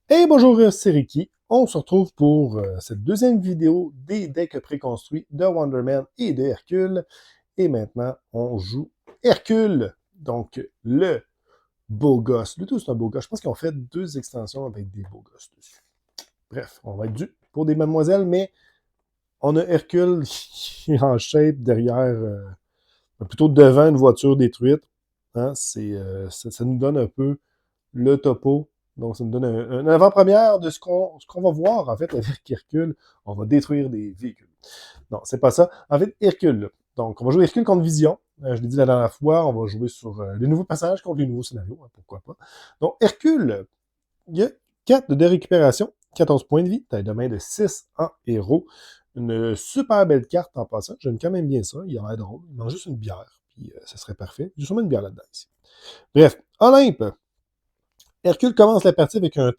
Hey, bonjour, c'est Ricky. On se retrouve pour cette deuxième vidéo des decks préconstruits de Wonder Man et de Hercule. Et maintenant, on joue Hercule. Donc, le beau gosse. Le tout, c'est un beau gosse. Je pense qu'ils ont fait deux extensions avec des beaux gosses dessus. Bref, on va être dû pour des mademoiselles, mais on a Hercule qui est en shape derrière, plutôt devant une voiture détruite. Hein, ça nous donne un peu le topo. Donc, ça nous donne une avant-première de ce qu'on va voir, en fait, avec Hercule. On va détruire des véhicules. Non, c'est pas ça. En fait, Hercule, là. Donc, on va jouer Hercule contre Vision. Je l'ai dit la dernière fois, on va jouer sur les nouveaux passages contre les nouveaux scénarios, hein, pourquoi pas. Donc, Hercule, il y a 4 de récupération, 14 points de vie, taille de main de 6 en héros. Une super belle carte en passant. J'aime quand même bien ça. Il a l'air drôle. Il mange juste une bière, puis ça serait parfait. J'ai sûrement une bière là-dedans ici. Bref, Olympe, Hercule commence la partie avec un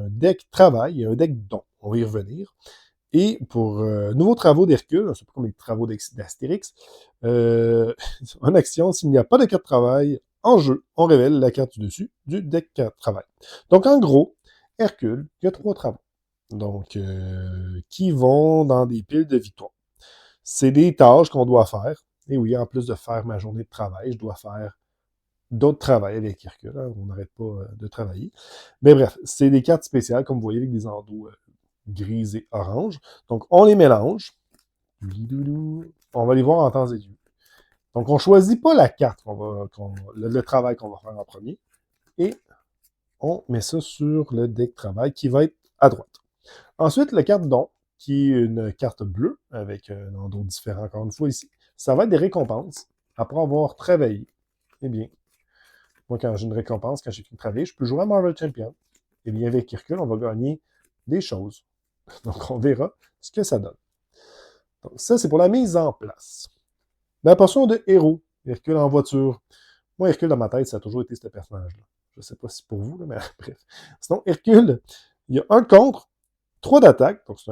deck travail et un deck don. On va y revenir. Et pour nouveaux travaux d'Hercule, c'est pas comme les travaux d'Astérix, en action, s'il n'y a pas de carte travail en jeu, on révèle la carte du dessus du deck travail. Donc en gros, Hercule, il y a 3 travaux. Donc, qui vont dans des piles de victoire. C'est des tâches qu'on doit faire. Et oui, en plus de faire ma journée de travail, je dois faire d'autres travails avec Hercule. Hein. On n'arrête pas de travailler. Mais bref, c'est des cartes spéciales, comme vous voyez, avec des endos grises et oranges. Donc, on les mélange. On va les voir en temps et lieu. Donc, on ne choisit pas la carte, le travail qu'on va faire en premier. Et on met ça sur le deck travail qui va être à droite. Ensuite, la carte don, qui est une carte bleue, avec un endos différent encore une fois ici. Ça va être des récompenses. Après avoir travaillé, eh bien, moi, quand j'ai une récompense, quand j'ai fini de travailler, je peux jouer à Marvel Champion. Et bien, avec Hercule, on va gagner des choses. Donc, on verra ce que ça donne. Donc, ça, c'est pour la mise en place. La portion de héros. Hercule en voiture. Moi, Hercule, dans ma tête, ça a toujours été ce personnage-là. Je ne sais pas si pour vous, là, mais bref. Sinon, Hercule, il y a un contre, 3 d'attaque. Donc, c'est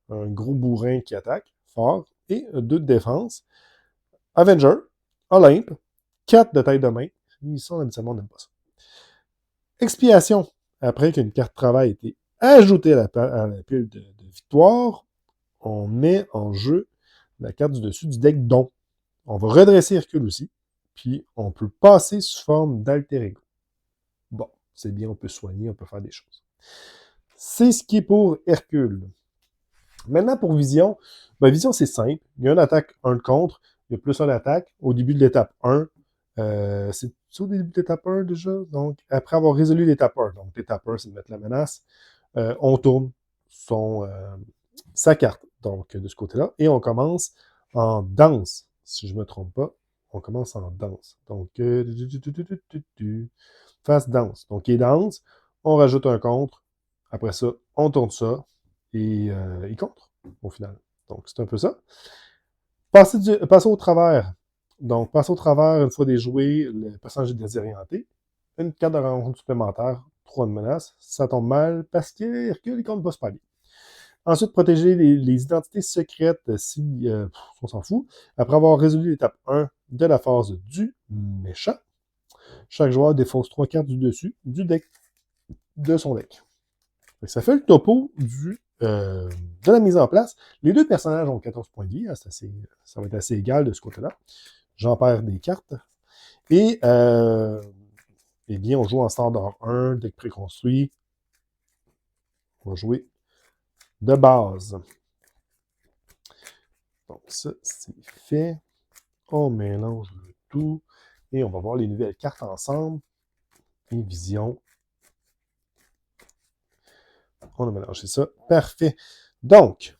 un gros bourrin qui attaque fort. Et 2 de défense. Avenger, Olympe, 4 de taille de main. Ça, habituellement, on n'aime pas ça. Expiation. Après qu'une carte travail ait été ajoutée à la pile de victoire, on met en jeu la carte du dessus du deck don. On va redresser Hercule aussi, puis on peut passer sous forme d'alter ego. Bon, c'est bien, on peut soigner, on peut faire des choses. C'est ce qui est pour Hercule. Maintenant, pour Vision, Vision, c'est simple. Il y a une attaque, un contre. Il y a plus un attaque. Au début de l'étape 1, c'est au début de l'étape 1 déjà. Donc, après avoir résolu l'étape 1, donc l'étape 1, c'est de mettre la menace, on tourne sa carte, donc de ce côté-là, et on commence en danse, si je ne me trompe pas. On commence en danse. Donc, face danse. Donc, il danse, on rajoute un contre. Après ça, on tourne ça, et il contre, au final. Donc, c'est un peu ça. Passer au travers. Donc, passer au travers, une fois déjoué, le personnage est désorienté. Une carte de rencontre supplémentaire, 3 de menace. Ça tombe mal parce que Hercule, il compte pas super bien. Ensuite, protéger les identités secrètes si on s'en fout. Après avoir résolu l'étape 1 de la phase du méchant, chaque joueur défausse 3 cartes du dessus du deck, de son deck. Ça fait le topo de la mise en place. Les deux personnages ont 14 points de vie. Hein, ça va être assez égal de ce côté-là. J'en perds des cartes. Et, eh bien, on joue en standard 1, deck préconstruit. On va jouer de base. Donc, ça, c'est fait. On mélange le tout. Et on va voir les nouvelles cartes ensemble. Et vision. On a mélangé ça. Parfait. Donc,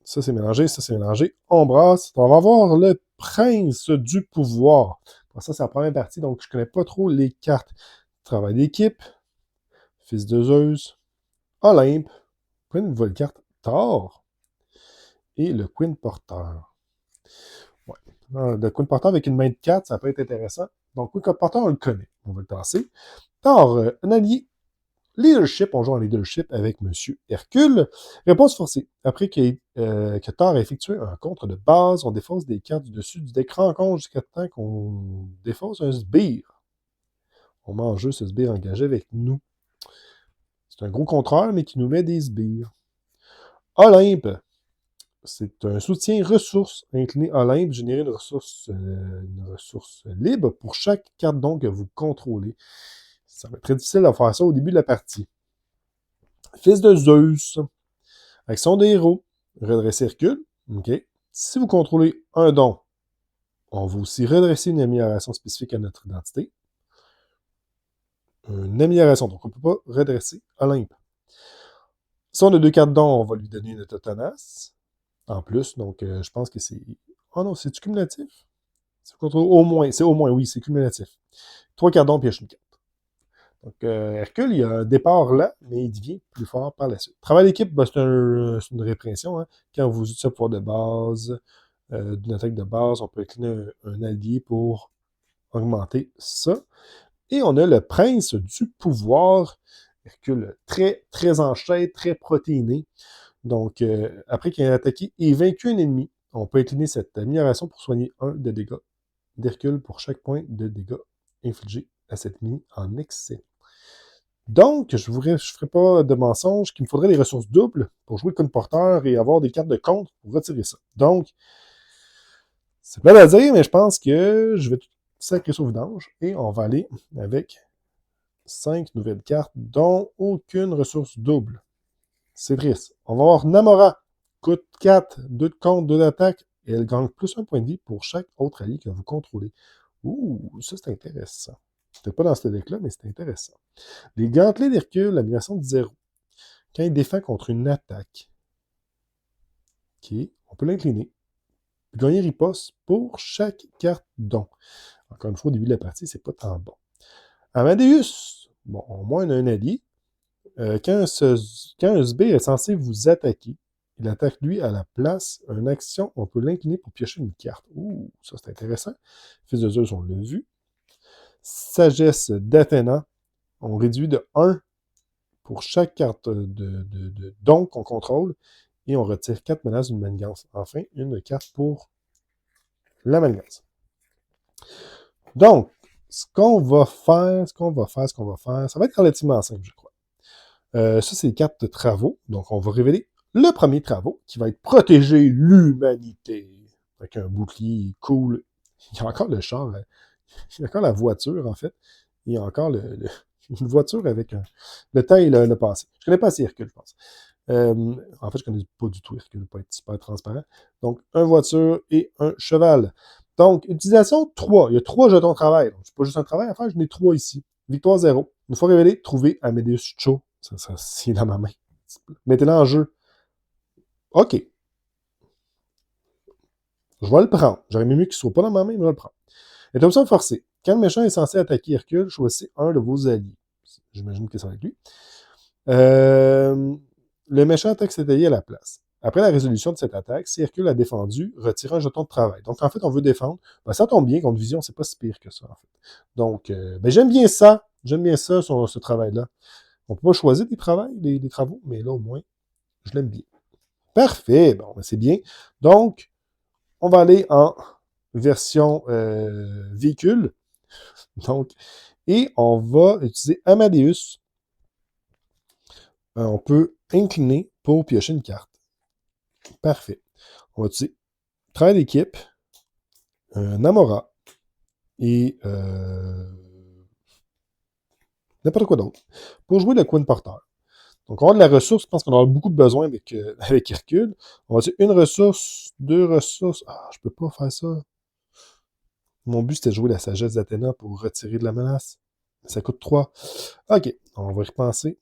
ça c'est mélangé, ça c'est mélangé. On brasse. On va voir le prince du pouvoir. Bon, ça, c'est la première partie, donc je ne connais pas trop les cartes. Travail d'équipe. Fils de Zeus. Olympe. Une nouvelle carte. Thor. Et le Queen Porteur. Ouais. Le Queen Porteur avec une main de 4, ça peut être intéressant. Donc, Queen Porteur, on le connaît. On va le tasser. Thor, un allié. Leadership, on joue en leadership avec Monsieur Hercule. Réponse forcée. Après que Thor a effectué un contre de base, on défausse des cartes du dessus du deck rencontre jusqu'à temps qu'on défausse un sbire. On met en jeu ce sbire engagé avec nous. C'est un gros contreur, mais qui nous met des sbires. Olympe, c'est un soutien ressources. Incliné Olympe, générer une ressource libre pour chaque carte don que vous contrôlez. Ça va être très difficile de faire ça au début de la partie. Fils de Zeus, action des héros, redresser Hercule. OK. Si vous contrôlez un don, on va aussi redresser une amélioration spécifique à notre identité. Une amélioration, donc on ne peut pas redresser Olympe. Si on a 2 cartes dons, on va lui donner une Totonas en plus, donc je pense que c'est... Oh non, c'est-tu cumulatif? Au moins, c'est au moins, oui, c'est cumulatif. 3 cartes dons, pioche une carte. Donc Hercule, il y a un départ là, mais il devient plus fort par la suite. Travail d'équipe, ben, c'est une répression. Hein. Quand vous utilisez un pouvoir de base, d'une attaque de base, on peut incliner un allié pour augmenter ça. Et on a le prince du pouvoir, Hercule, très, très enchaîné, très protéiné. Donc, après qu'il ait attaqué et vaincu un ennemi, on peut incliner cette amélioration pour soigner 1 de dégâts d'Hercule pour chaque point de dégâts infligé à cet ennemi en excès. Donc, je ne ferai pas de mensonge qu'il me faudrait des ressources doubles pour jouer comme porteur et avoir des cartes de contre pour retirer ça. Donc, c'est pas à dire, mais je pense que je vais tout sacrer sur vidange et on va aller avec 5 nouvelles cartes, dont aucune ressource double. C'est triste. On va avoir Namora. Coûte 4, 2 de contre, 2 d'attaque, et elle gagne plus 1 point de vie pour chaque autre allié que vous contrôlez. Ouh, ça c'est intéressant. C'était pas dans ce deck-là, mais c'est intéressant. Les gantelets d'Hercule, l'amélioration de 0. Quand il défend contre une attaque, OK, on peut l'incliner. Puis gagner riposte pour chaque carte don. Encore une fois, au début de la partie, c'est pas tant bon. Amadeus, bon, au moins on a un allié. Quand un sbire est censé vous attaquer, il attaque lui à la place, une action, on peut l'incliner pour piocher une carte. Ouh, ça c'est intéressant. Fils de Zeus, on l'a vu. Sagesse d'Athéna, on réduit de 1 pour chaque carte de don qu'on contrôle, et on retire 4 menaces d'une manigance. Enfin, une carte pour la manigance. Donc, ce qu'on va faire, ça va être relativement simple, je crois. Ça, c'est les cartes de travaux. Donc, on va révéler le premier travaux, qui va être protéger l'humanité. Avec un bouclier cool. Il y a encore le char, il y a encore la voiture, en fait. Il y a encore une voiture avec le temps et le passé. Je connais pas assez Hercule, je pense. En fait, je connais pas du tout Hercule, pour être super transparent. Donc, une voiture et un cheval. Donc, utilisation 3. Il y a 3 jetons de travail. Donc, c'est pas juste un travail à faire, j'en ai 3 ici. Victoire 0. Une fois révélé, trouver Amadeus Cho. Ça c'est dans ma main. Mettez-le en jeu. OK. Je vais le prendre. J'aurais mieux qu'il ne soit pas dans ma main, mais je vais le prendre. Interruption forcée. Quand le méchant est censé attaquer Hercule, choisissez un de vos alliés. J'imagine que ça va être lui. Le méchant attaque cet allié à la place. Après la résolution de cette attaque, si Hercule a défendu, retirez un jeton de travail. Donc, en fait, on veut défendre. Ben, ça tombe bien, contre Vision, c'est pas si pire que ça, en fait. Donc, ben, j'aime bien ça. J'aime bien ça, ce travail-là. On peut pas choisir des travaux, mais là, au moins, je l'aime bien. Parfait. Bon, ben, c'est bien. Donc, on va aller en version véhicule. Donc, et on va utiliser Amadeus. On peut incliner pour piocher une carte. Parfait. On va utiliser travail d'équipe, Namora et n'importe quoi d'autre pour jouer le coin de porteur. Donc, on a de la ressource. Je pense qu'on aura beaucoup de besoin avec, avec Hercule. On va dire une ressource, 2 ressources. Ah, je peux pas faire ça. Mon but, c'était de jouer la sagesse d'Athéna pour retirer de la menace. Ça coûte 3. OK, on va y repenser.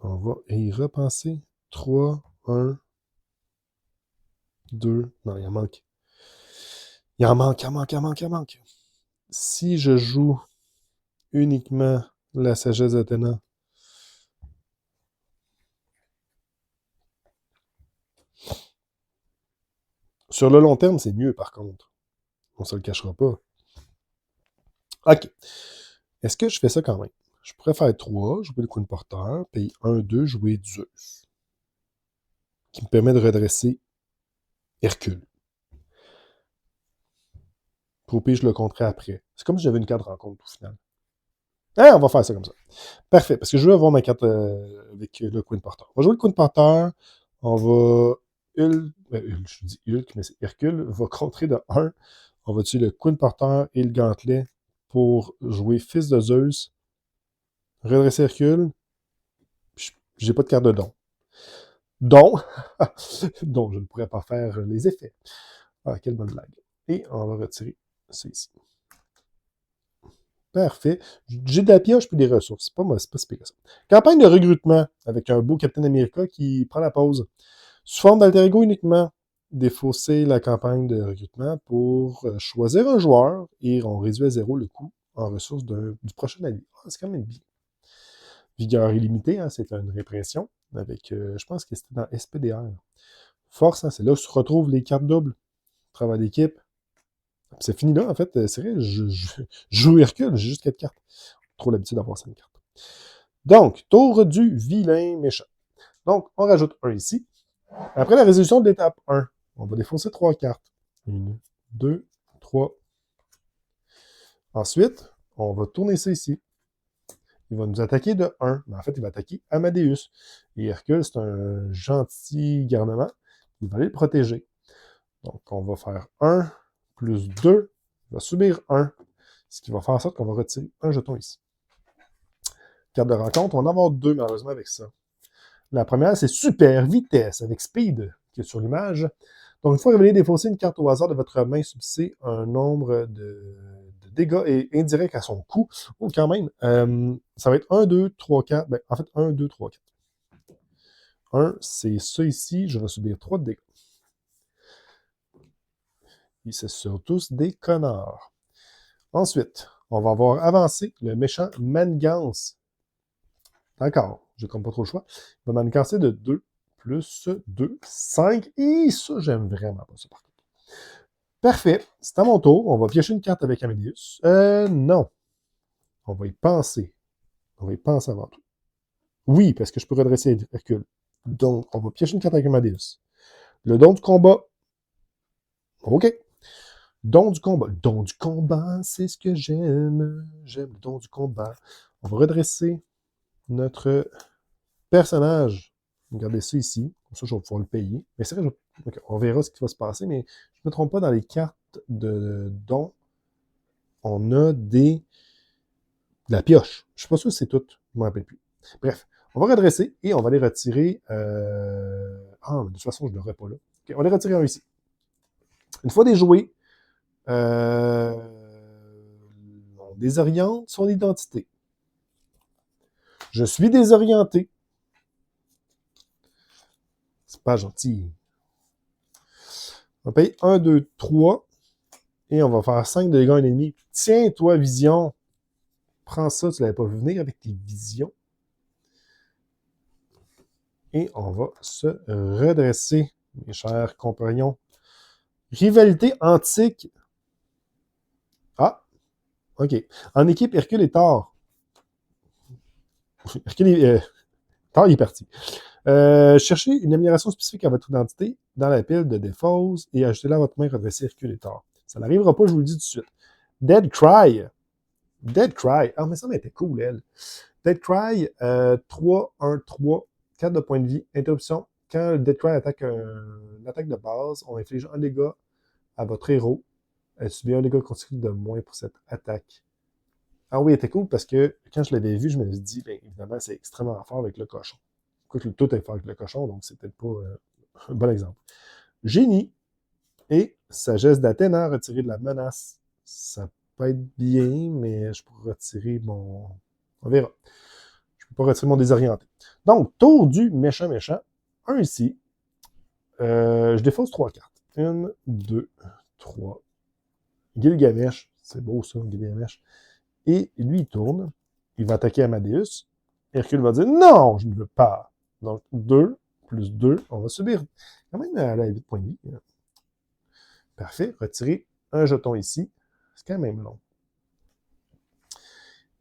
On va y repenser. 3, 1, 2. Non, il en manque. Il en manque. Si je joue uniquement la sagesse d'Athéna, sur le long terme, c'est mieux, par contre. On se le cachera pas. OK. Est-ce que je fais ça quand même? Je pourrais faire 3, jouer le coin de porteur, puis 1, 2, jouer Zeus. Qui me permet de redresser Hercule. Pour pire, je le compterai après. C'est comme si j'avais une carte rencontre au final. Ah, on va faire ça comme ça. Parfait, parce que je veux avoir ma carte avec le Queen Porter. On va jouer le Queen Porter. On va... je dis Hulk, mais c'est Hercule. Va contrer de 1. On va tuer le Queen Porter et le gantelet pour jouer Fils de Zeus. Redresser Hercule. J'ai pas de carte de don. Don, dont je ne pourrais pas faire les effets. Ah, quelle bonne blague. Et on va retirer ça ici. Parfait. J'ai de la pioche puis des ressources. C'est pas si pire que ça. Campagne de recrutement avec un beau Captain America qui prend la pause. Sous forme d'alter ego uniquement, défausser la campagne de recrutement pour choisir un joueur et on réduit à 0 le coût en ressources du prochain allié. Ah, c'est quand même bien. Vigueur illimitée, hein, c'est une répression avec, je pense que c'était dans SPDR. Force, hein, c'est là où se retrouvent les cartes doubles. Travail d'équipe. C'est fini là, en fait. C'est vrai, je joue Hercule, j'ai juste 4 cartes. Trop l'habitude d'avoir 5 cartes. Donc, tour du vilain méchant. Donc, on rajoute un ici. Après la résolution de l'étape 1, on va défausser 3 cartes. 1, 2, 3. Ensuite, on va tourner ça ici. Il va nous attaquer de 1. Mais en fait, il va attaquer Amadeus. Et Hercule, c'est un gentil garnement. Il va aller le protéger. Donc, on va faire 1 plus 2. Il va subir 1. Ce qui va faire en sorte qu'on va retirer un jeton ici. Carte de rencontre, on va en avoir 2 malheureusement avec ça. La première, c'est Super Vitesse avec Speed, qui est sur l'image. Donc, une fois révélé, défausser une carte au hasard de votre main, subissez un nombre de dégâts et indirect à son coût. Oh, quand même. Ça va être 1, 2, 3, 4. Ben, en fait, 1, 2, 3, 4. 1, c'est ça ici. Je vais subir 3 de dégâts. Et c'est sur tous des connards. Ensuite, on va avoir avancé le méchant Manigance. D'accord, j'ai comme pas trop le choix. Il va manigancer de 2 plus 2, 5. Et ça, j'aime vraiment pas ça par contre. Parfait, c'est à mon tour. On va piocher une carte avec Amadeus. Non. On va y penser. On va y penser avant tout. Oui, parce que je peux redresser Hercule. Donc, on va piocher une carte avec Amadeus. Le don du combat. OK. Don du combat. Don du combat, c'est ce que j'aime. J'aime le don du combat. On va redresser notre personnage. Regardez ça ici. Comme ça, je vais pouvoir le payer. Mais c'est vrai, okay, on verra ce qui va se passer, mais je ne me trompe pas, dans les cartes de dons, on a de la pioche. Je ne suis pas sûr que c'est tout. Je ne me rappelle plus. Bref, on va redresser et on va les retirer. Ah, mais de toute façon, je ne l'aurai pas là. Okay, on va les retirer un ici. Une fois déjoué, on désoriente son identité. Je suis désorienté. C'est pas gentil. On va payer 1, 2, 3. Et on va faire 5 de dégâts à un ennemi. Tiens, toi, Vision. Prends ça, tu ne l'avais pas vu venir avec tes visions. Et on va se redresser, mes chers compagnons. Rivalité antique. Ah, OK. En équipe, Hercule est Thor. Hercule est... Thor, il est parti. Cherchez une amélioration spécifique à votre identité dans la pile de défausse et ajoutez-la à votre main redressée Hercule et Thor. Ça n'arrivera pas, je vous le dis tout de suite. Dead Cry. Dead Cry. Ah, mais ça m'était cool, elle. Dead Cry, 3, 1, 3, 4 de points de vie, interruption. Quand le Dead Cry attaque une attaque de base, on inflige un dégât à votre héros. Elle subit un dégât continu de moins pour cette attaque. Ah oui, elle était cool parce que quand je l'avais vu, je me suis dit, bien évidemment, c'est extrêmement fort avec le cochon. Quoique tout est fort avec le cochon, donc c'est peut-être pas un bon exemple. Génie et sagesse d'Athéna, retirer de la menace. Ça peut être bien, mais je pourrais retirer mon... On verra. Je peux pas retirer mon désorienté. Donc, tour du méchant. Un ici. Je défausse 3 cartes. 1, 2, 3. Gilgamesh. C'est beau ça, Gilgamesh. Et lui, il tourne. Il va attaquer Amadeus. Hercule va dire non, je ne veux pas. Donc, 2 plus 2, on va subir quand même à la 8 points de vie. Parfait. Retirer un jeton ici. C'est quand même long.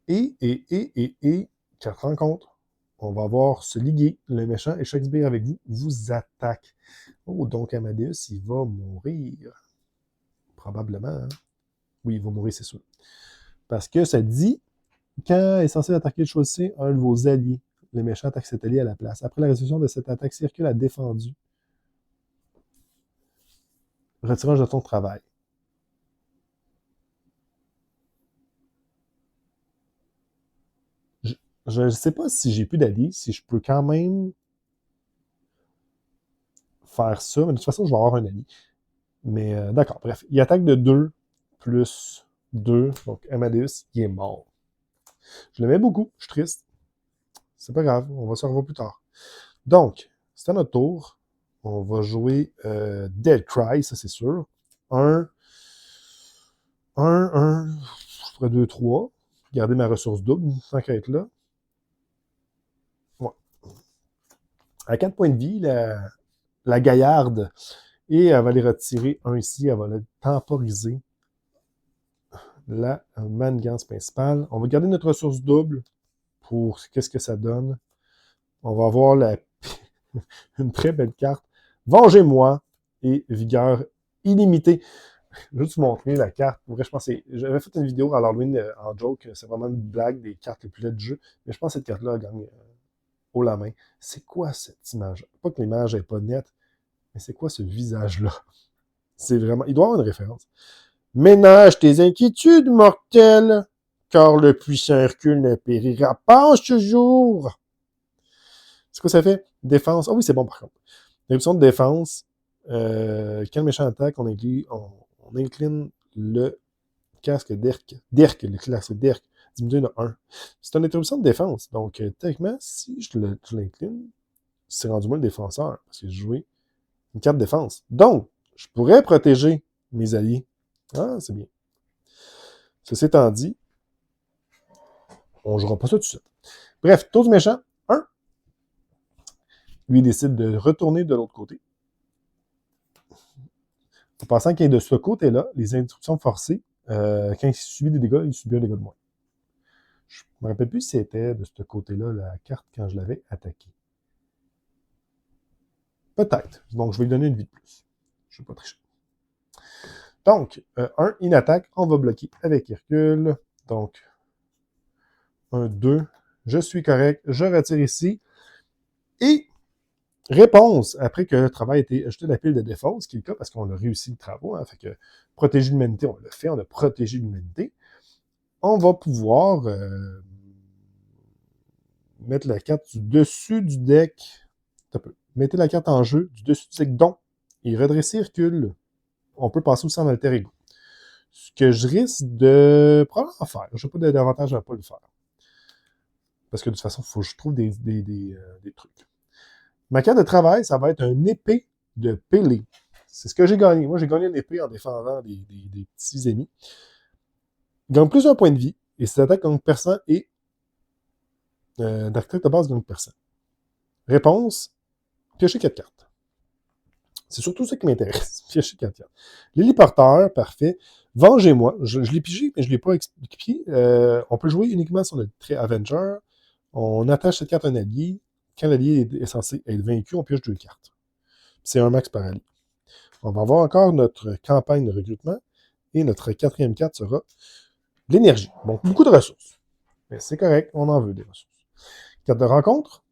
Et, carte rencontre. On va voir se liguer. Le méchant et Shakespeare avec vous vous attaque. Oh, donc Amadeus, il va mourir. Probablement. Hein? Oui, il va mourir, c'est sûr. Parce que ça dit Quand est censé attaquer, choisissez un de vos alliés. Le méchant attaque cet allié à la place. Après la résolution de cette attaque, si Hercule a défendu, retirez un jeton de travail. Je ne sais pas si j'ai plus d'alliés, si je peux quand même faire ça, mais de toute façon, je vais avoir un allié. Mais d'accord, bref. Il attaque de 2 plus 2, donc Amadeus, il est mort. Je l'aimais beaucoup, je suis triste. C'est pas grave, on va se revoir plus tard. Donc, c'est à notre tour. On va jouer Dead Cry, ça c'est sûr. 1, 1, je ferai 2, 3. Garder ma ressource double, tant qu'à être là. Ouais. À 4 points de vie, la gaillarde, et elle va aller retirer un ici, elle va le temporiser. La manigance principale. On va garder notre ressource double pour qu'est-ce que ça donne. On va avoir une très belle carte. Vengez-moi et vigueur illimitée. Je vais juste vous montrer la carte. Pour vrai, je pense que j'avais fait une vidéo à l'Halloween en joke. C'est vraiment une blague des cartes les plus laides du jeu. Mais je pense que cette carte-là gagne haut la main. C'est quoi cette image? Pas que l'image n'est pas nette, mais c'est quoi ce visage-là? C'est vraiment... Il doit y avoir une référence. Ménage tes inquiétudes, mortel, car le puissant Hercule ne périra pas en ce jour. C'est quoi ça fait? Défense. Ah oui, c'est bon par contre. L'option de défense. Quand le méchant attaque, on incline le casque d'Erk. Le classe d'Erk. Diminué de 1. C'est une interruption de défense. Donc, techniquement, si je l'incline, c'est rendu moi le défenseur. Parce que j'ai joué une carte de défense. Donc, je pourrais protéger mes alliés. Ah, c'est bien. Ceci étant dit, on ne jouera pas ça tout de suite. Bref, tour du méchant, 1. Lui, il décide de retourner de l'autre côté. En pensant qu'il est de ce côté-là, les interruptions forcées, quand il subit des dégâts, il subit un dégât de moins. Je ne me rappelle plus si c'était de ce côté-là la carte quand je l'avais attaqué. Peut-être. Donc, je vais lui donner une vie de plus. Je ne vais pas tricher. Donc, 1, une attaque, on va bloquer avec Hercule. Donc, 1, 2, je suis correct, je retire ici. Et réponse, après que le travail a été ajouté à la pile de défense, qui est le cas parce qu'on a réussi le travail, hein, fait que protéger l'humanité, on l'a fait, on a protégé l'humanité. On va pouvoir mettre la carte du dessus du deck. Mettez la carte en jeu du dessus du deck, donc, et redresser Hercule. On peut passer aussi en alter ego. Ce que je risque de probablement faire. Je n'ai pas d'avantage à ne pas le faire. Parce que de toute façon, il faut que je trouve des trucs. Ma carte de travail, ça va être une épée de Pélé. C'est ce que j'ai gagné. Moi, j'ai gagné une épée en défendant des petits ennemis. Il gagne plusieurs points de vie. Et cette attaque gagne percent et d'attaque de base gagne percent. Réponse, piocher 4 cartes. C'est surtout ça qui m'intéresse. Piocher 4 cartes. L'héliporteur, parfait. Vengez-moi. Je l'ai pigé, mais je ne l'ai pas expliqué. On peut jouer uniquement sur notre trait Avenger. On attache cette carte à un allié. Quand l'allié est censé être vaincu, on pioche 2 cartes. C'est un max par allié. On va avoir encore notre campagne de recrutement. Et notre 4e carte sera l'énergie. Donc, beaucoup de ressources. Mais c'est correct, on en veut des ressources. Carte de rencontre.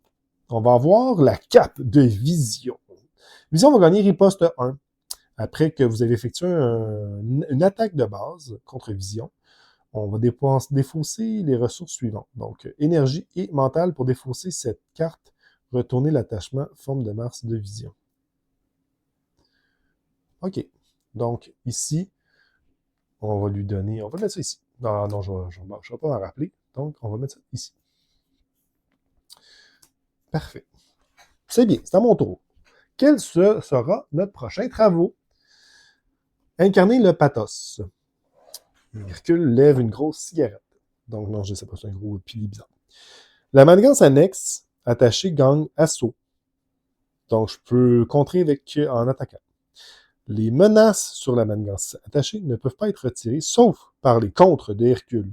On va avoir la cape de vision. Vision va gagner riposte 1. Après que vous avez effectué une attaque de base contre vision, on va défausser les ressources suivantes. Donc, énergie et mentale pour défausser cette carte. Retourner l'attachement forme de Mars de vision. OK. Donc, ici, on va lui donner... On va mettre ça ici. Non, je ne vais pas m'en rappeler. Donc, on va mettre ça ici. Parfait. C'est bien, c'est à mon tour. Quel sera notre prochain travaux? Incarner le pathos. Hercule lève une grosse cigarette. Donc, non, je ne sais pas, c'est un gros pili bizarre. La manigance annexe attachée gagne assaut. Donc, je peux contrer en attaquant. Les menaces sur la manigance attachée ne peuvent pas être retirées, sauf par les contres de Hercule.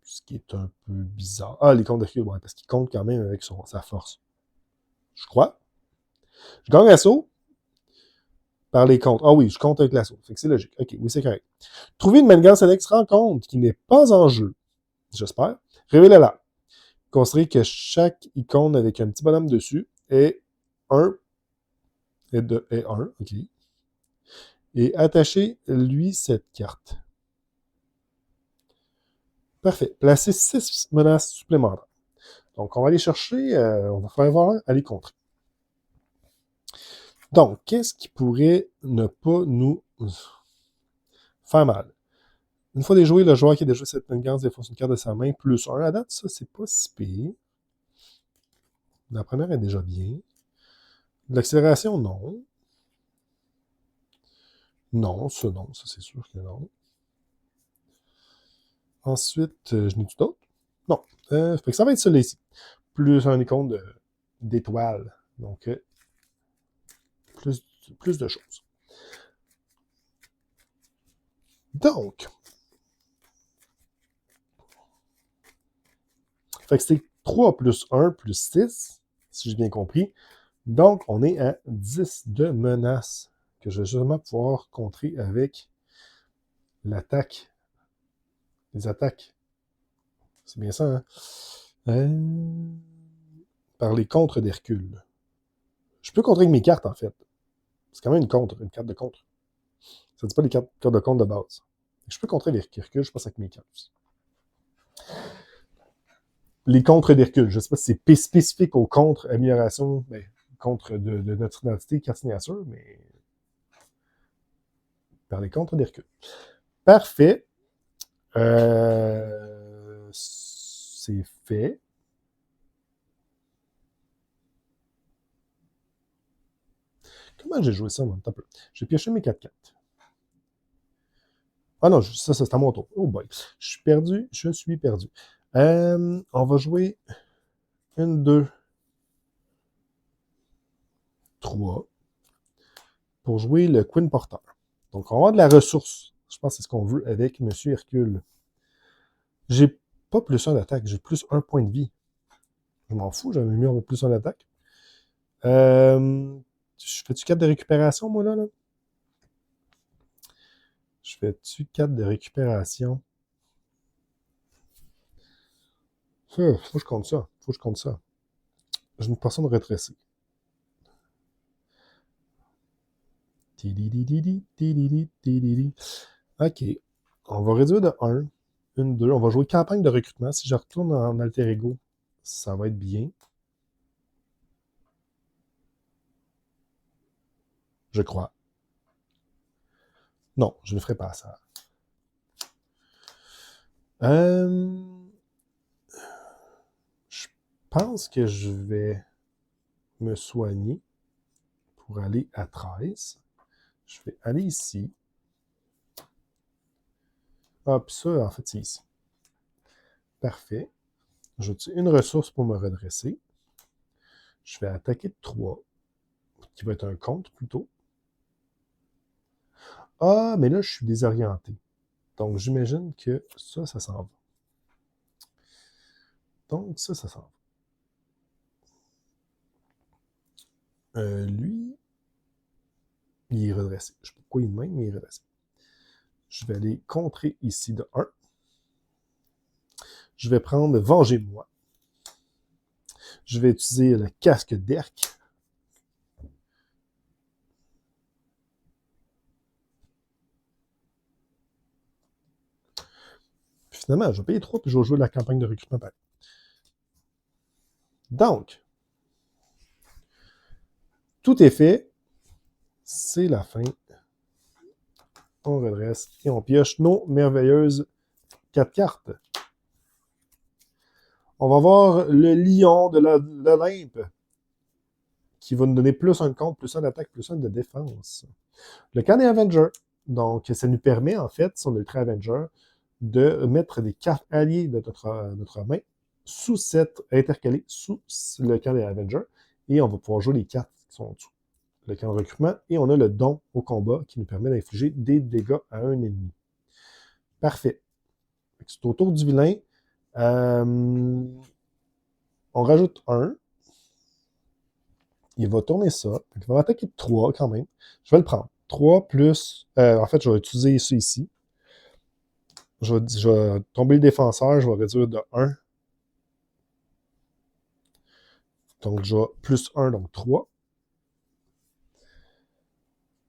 Ce qui est un peu bizarre. Ah, les contres d'Hercule, ouais, parce qu'il compte quand même avec sa force. Je crois. Je gagne assaut par les contres. Ah oui, je compte avec l'assaut. Fait que c'est logique. OK, oui, c'est correct. Trouver une manigance annexe rencontre qui n'est pas en jeu. j'espère. Révélez-la. Considérez que chaque icône avec un petit bonhomme dessus est 1 est 1, OK. Et attachez-lui cette carte. Parfait. Placez 6 menaces supplémentaires. Donc, on va aller chercher, on va faire voir aller contrer. Donc, qu'est-ce qui pourrait ne pas nous faire mal? Une fois déjoué, le joueur qui a déjà cette manigance défonce une carte de sa main, plus 1 à date, ça, c'est pas si pire. La première est déjà bien. De l'accélération, non. Non, ça c'est sûr que non. Ensuite, je n'ai-tu d'autres? Non. Fait que ça va être celui-ci. Plus un icône d'étoiles. Donc, plus de choses. Donc, fait que c'est 3 plus 1 plus 6, si j'ai bien compris. Donc, on est à 10 de menaces que je vais justement pouvoir contrer avec l'attaque. Les attaques. C'est bien ça, hein? Par les contres d'Hercule. Je peux contrer avec mes cartes, en fait. C'est quand même une carte de contre. Ça ne dit pas les cartes de contre de base. Je peux contrer avec Hercule, je passe avec mes cartes aussi. Les contres d'Hercule, je ne sais pas si c'est spécifique aux contre amélioration, contre de notre identité, carte signature, mais par les contres d'Hercule. Parfait. C'est fait. Comment j'ai joué ça, moi? Un peu. J'ai pioché mes 4 cartes. Ah non, ça c'est à mon tour. Oh boy. Je suis perdu. On va jouer 1, 2, 3 pour jouer le Queen Porter. Donc, on va avoir de la ressource. Je pense que c'est ce qu'on veut avec M. Hercule. J'ai pas plus 1 d'attaque, j'ai plus 1 point de vie. Je m'en fous, j'avais mis plus 1 d'attaque. Je fais-tu 4 de récupération, moi, là? Je fais-tu 4 de récupération? Faut que je compte ça. J'ai une personne retracée. OK. On va réduire de 1. 1, 2. On va jouer campagne de recrutement. Si je retourne en alter ego, ça va être bien. Je crois. Non, je ne ferai pas ça. Je pense que je vais me soigner pour aller à 13. Je vais aller ici. Ah, puis ça, en fait, c'est ici. Parfait. Je tue une ressource pour me redresser. Je vais attaquer de 3, qui va être un contre plutôt. Ah, mais là, je suis désorienté. Donc, j'imagine que ça s'en va. Donc, ça s'en va. Lui, il est redressé. Je ne sais pas pourquoi il est de même, mais il est redressé. Je vais aller contrer ici de 1. Je vais prendre Vengez-moi. Je vais utiliser le casque d'Erc. Puis finalement, je vais payer 3 puis je vais jouer la campagne de recrutement. Donc, tout est fait. C'est la fin. On redresse et on pioche nos merveilleuses 4 cartes. On va voir le lion de l'Olympe qui va nous donner plus 1 de contre, plus 1 d'attaque, plus 1 de défense. Le camp des Avengers. Donc, ça nous permet, en fait, si on est Ultra Avenger, de mettre des cartes alliées de notre main sous cette intercalée sous le camp des Avengers. Et on va pouvoir jouer les cartes qui sont en dessous. Le camp de recrutement. Et on a le don au combat qui nous permet d'infliger des dégâts à un ennemi. Parfait. C'est au tour du vilain. On rajoute 1. Il va tourner ça. Il va m'attaquer de 3 quand même. Je vais le prendre. 3 plus... en fait, je vais utiliser ça ici. je vais tomber le défenseur, je vais réduire de 1. Donc, je vais plus 1, donc 3.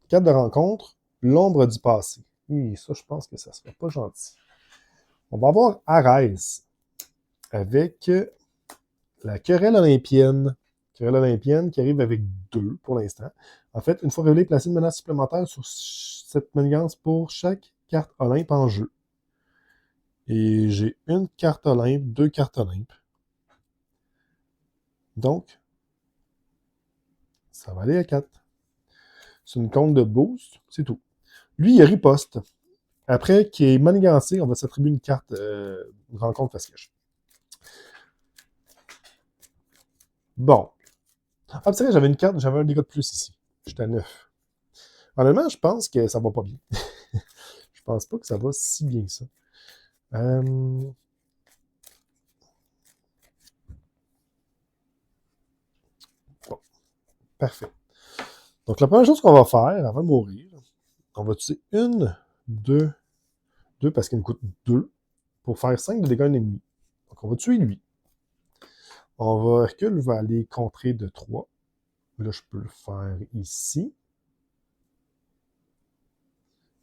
4 de rencontre, l'ombre du passé. Et ça, je pense que ça ne sera pas gentil. On va avoir Arès avec la querelle olympienne. Querelle olympienne qui arrive avec 2 pour l'instant. En fait, une fois révélé, placez une menace supplémentaire sur cette manigance pour chaque carte Olympe en jeu. Et j'ai une carte Olympe, 2 cartes Olympe. Donc, ça va aller à 4. C'est une compte de boost, c'est tout. Lui, il riposte. Après, qui est manigancé, on va s'attribuer une carte rencontre face-cache. Bon. Ah, c'est vrai, j'avais une carte, j'avais un dégât de plus ici. J'étais à 9. Honnêtement, je pense que ça va pas bien. Je pense pas que ça va si bien que ça. Bon. Parfait. Donc, la première chose qu'on va faire avant de mourir, on va utiliser 1, 2 parce qu'il nous coûte 2 pour faire 5 de dégâts à un ennemi. Donc, on va tuer lui. Hercule va aller contrer de 3. Là, je peux le faire ici.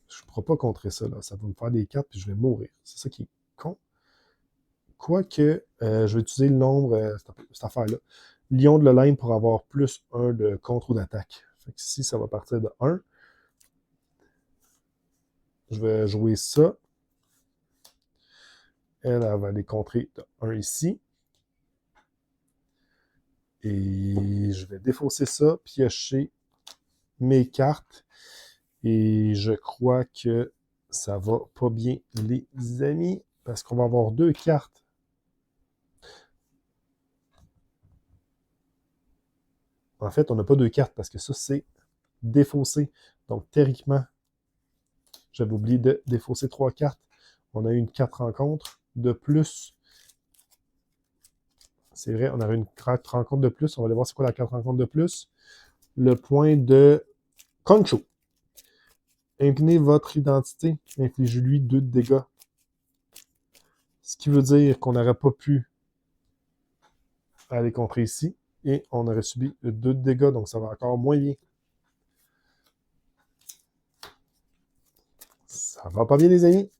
Je ne pourrai pas contrer ça, là. Ça va me faire des 4 puis je vais mourir. C'est ça qui est con. Quoique, je vais utiliser le nombre, cette affaire-là. Lion de l'Olympe pour avoir plus 1 de contre ou d'attaque. Fait que ici, ça va partir de 1. Je vais jouer ça. Elle va aller contrer de 1 ici. Et je vais défausser ça, piocher mes cartes. Et je crois que ça va pas bien, les amis, parce qu'on va avoir 2 cartes. En fait, on n'a pas 2 cartes parce que ça, c'est défaussé. Donc, théoriquement, j'avais oublié de défausser 3 cartes. On a eu une 4 rencontres de plus. C'est vrai, on avait une 4 rencontres de plus. On va aller voir c'est quoi la 4 rencontres de plus. Le point de Concho. Inclinez votre identité. Infligez-lui 2 de dégâts. Ce qui veut dire qu'on n'aurait pas pu aller contrer ici. Et on aurait subi 2 de dégâts. Donc ça va encore moins bien. Ça va pas bien, les amis.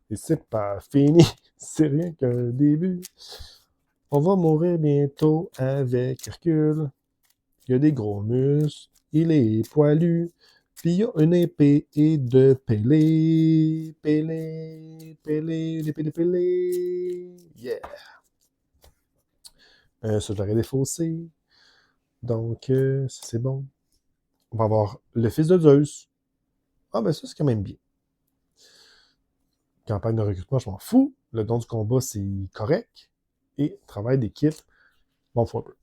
Et c'est pas fini. C'est rien qu'un début. On va mourir bientôt avec Hercule. Il a des gros muscles. Il est poilu. Puis il a une épée et de Pélé. Pélé. Yeah. Ça, je l'aurais défaussé. Donc, ça, c'est bon. On va avoir le fils de Zeus. Ah, ben ça, c'est quand même bien. Campagne de recrutement, je m'en fous. Le don du combat, c'est correct. Et travail d'équipe, je m'en fous un peu.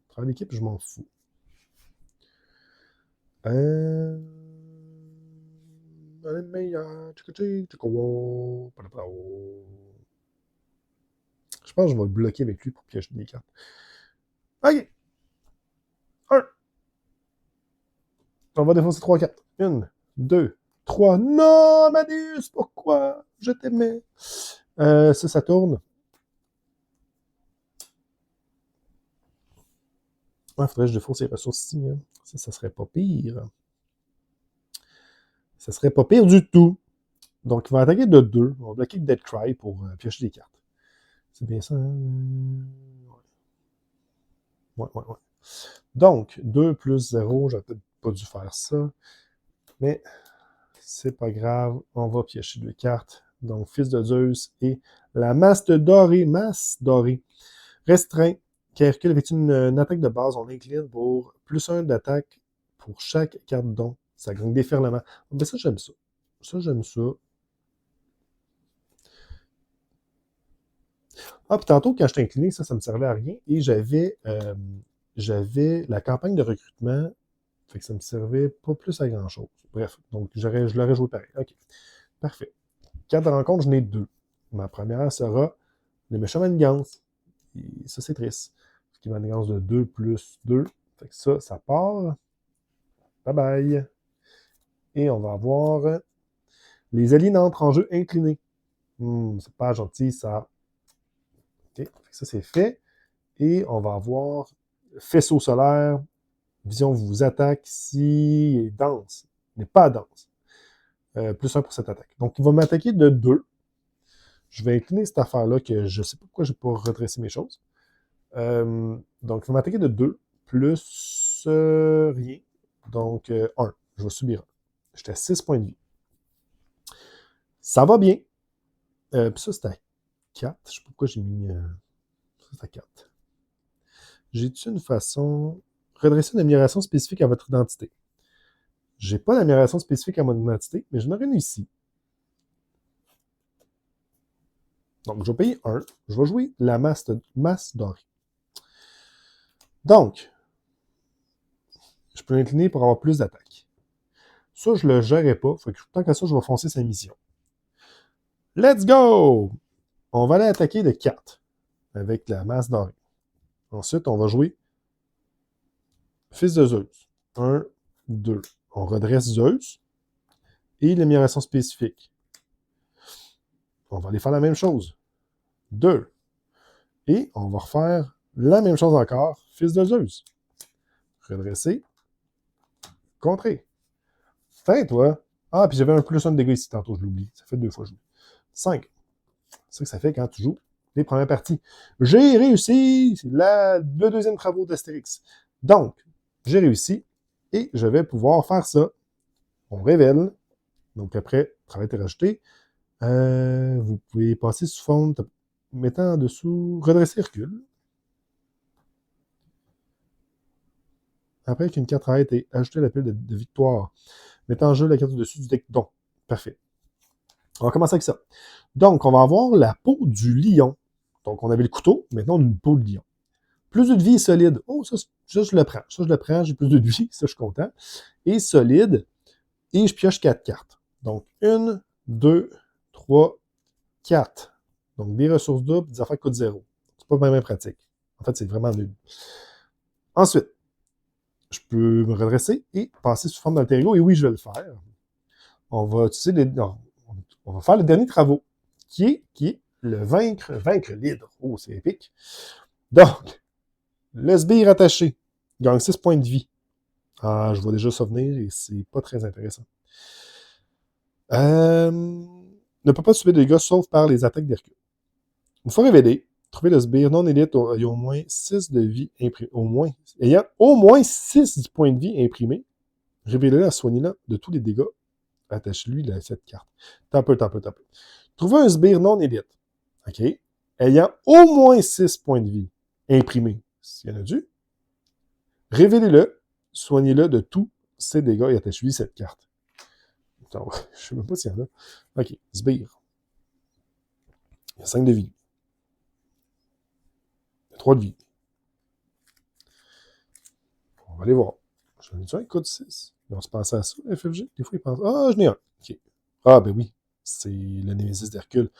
Travail d'équipe, je m'en fous. Je pense que je vais le bloquer avec lui pour piocher des cartes. OK. 1. On va défoncer 3 cartes. 1, 2, 3. Non, Amadeus, pourquoi? Je t'aimais. Ça tourne. Il faudrait que je défonce les ressources ici. Hein. Ça serait pas pire. Ça serait pas pire du tout. Donc, il va attaquer de 2. On va bloquer Dead Cry pour piocher des cartes. C'est bien ça. Hein? Ouais. Donc, 2 plus 0, j'aurais peut-être pas dû faire ça. Mais c'est pas grave. On va piocher 2 cartes. Donc, Fils de Zeus et la masse dorée. Restreint. Hercule effectue une attaque de base. On incline pour plus 1 d'attaque pour chaque carte don. Ça gagne déferlement. Mais ça, j'aime ça. J'aime ça. Ah, puis tantôt, quand j'étais incliné, ça me servait à rien. Et j'avais la campagne de recrutement. Fait que ça me servait pas plus à grand-chose. Bref, donc je l'aurais joué pareil. OK. Parfait. 4 de rencontre, j'en ai 2. Ma première sera le méchant manigance. Et ça, c'est triste. Ce qui est manigance de 2 plus 2. Fait que ça part. Bye bye. Et on va avoir les alliés n'entrent en jeu inclinés. C'est pas gentil, ça. OK, ça c'est fait. Et on va avoir faisceau solaire. Vision vous attaque si il est dense. Il n'est pas dense. Plus 1 pour cette attaque. Donc, il va m'attaquer de 2. Je vais incliner cette affaire-là que je ne sais pas pourquoi je n'ai pas redressé mes choses. Donc, il va m'attaquer de 2 plus rien. Donc, 1. Je vais subir 1. J'étais à 6 points de vie. Ça va bien. Puis ça, c'est à 4. Je ne sais pas pourquoi j'ai mis... ça, c'est à 4. J'ai-tu une façon... Redresser une amélioration spécifique à votre identité. J'ai pas d'amélioration spécifique à mon identité, mais j'en aurais une ici. Donc, je vais payer 1. Je vais jouer la masse dorée. Donc, je peux l'incliner pour avoir plus d'attaques. Ça, je le gérerai pas. Fait que tant qu'à ça, je vais foncer sa mission. Let's go! On va aller attaquer de 4 avec la masse dorée. Ensuite, on va jouer Fils de Zeus. 1, 2. On redresse Zeus et l'amélioration spécifique. On va aller faire la même chose. 2. Et on va refaire la même chose encore. Fils de Zeus. Redresser. Contrer. Fin, toi. Ah, puis j'avais un plus 1 de dégâts ici tantôt, je l'oublie. Ça fait 2 fois que je l'oublie. 5. C'est ça que ça fait quand tu joues les premières parties. J'ai réussi! C'est le deuxième travaux d'Astérix. Donc, j'ai réussi et je vais pouvoir faire ça. On révèle. Donc après, travail est rajouté. Vous pouvez passer sous forme, mettant en dessous, redresser recul. Après qu'une carte a été ajoutée à la pile de victoire, mettant en jeu la carte au-dessus du deck. Donc, parfait. On va commencer avec ça. Donc, on va avoir la peau du lion. Donc, on avait le couteau, maintenant on a une peau de lion. Plus de vie et solide. Oh, ça, je le prends. Ça, je le prends, j'ai plus de vie, ça, je suis content. Et solide, et je pioche 4 cartes. Donc, 1, 2, 3, 4. Donc, des ressources doubles, des affaires qui coûtent 0. C'est pas vraiment pratique. En fait, c'est vraiment nul. Ensuite, je peux me redresser et passer sous forme d'alter ego. Et oui, je vais le faire. On va utiliser on va faire le dernier travaux, qui est le vaincre l'hydre. Oh, c'est épique. Donc, le sbire attaché gagne 6 points de vie. Ah, je vois déjà ça venir et c'est pas très intéressant. Ne peut pas subir de dégâts sauf par les attaques d'Hercule. Une fois révélé, trouvez le sbire non élite ayant au moins 6 de vie imprimé. Ayant au moins 6 points de vie imprimés, révélez-le à soigner-le de tous les dégâts. Attache-lui cette carte. T'as peu. Trouvez un sbire non élite. OK? Ayant au moins 6 points de vie imprimés. S'il y en a dû. Révélez-le. Soignez-le de tous ses dégâts et attachez-lui cette carte. Donc, je ne sais même pas s'il y en a. OK. Sbire. Il y a 5 de vie. Il y a 3 de vie. On va aller voir. J'en ai-tu un code 6? On se pense à ça, FFG? Des fois, ils pensent. Ah, j'en ai un. OK. Ah, ben oui. C'est le Némésis d'Hercule.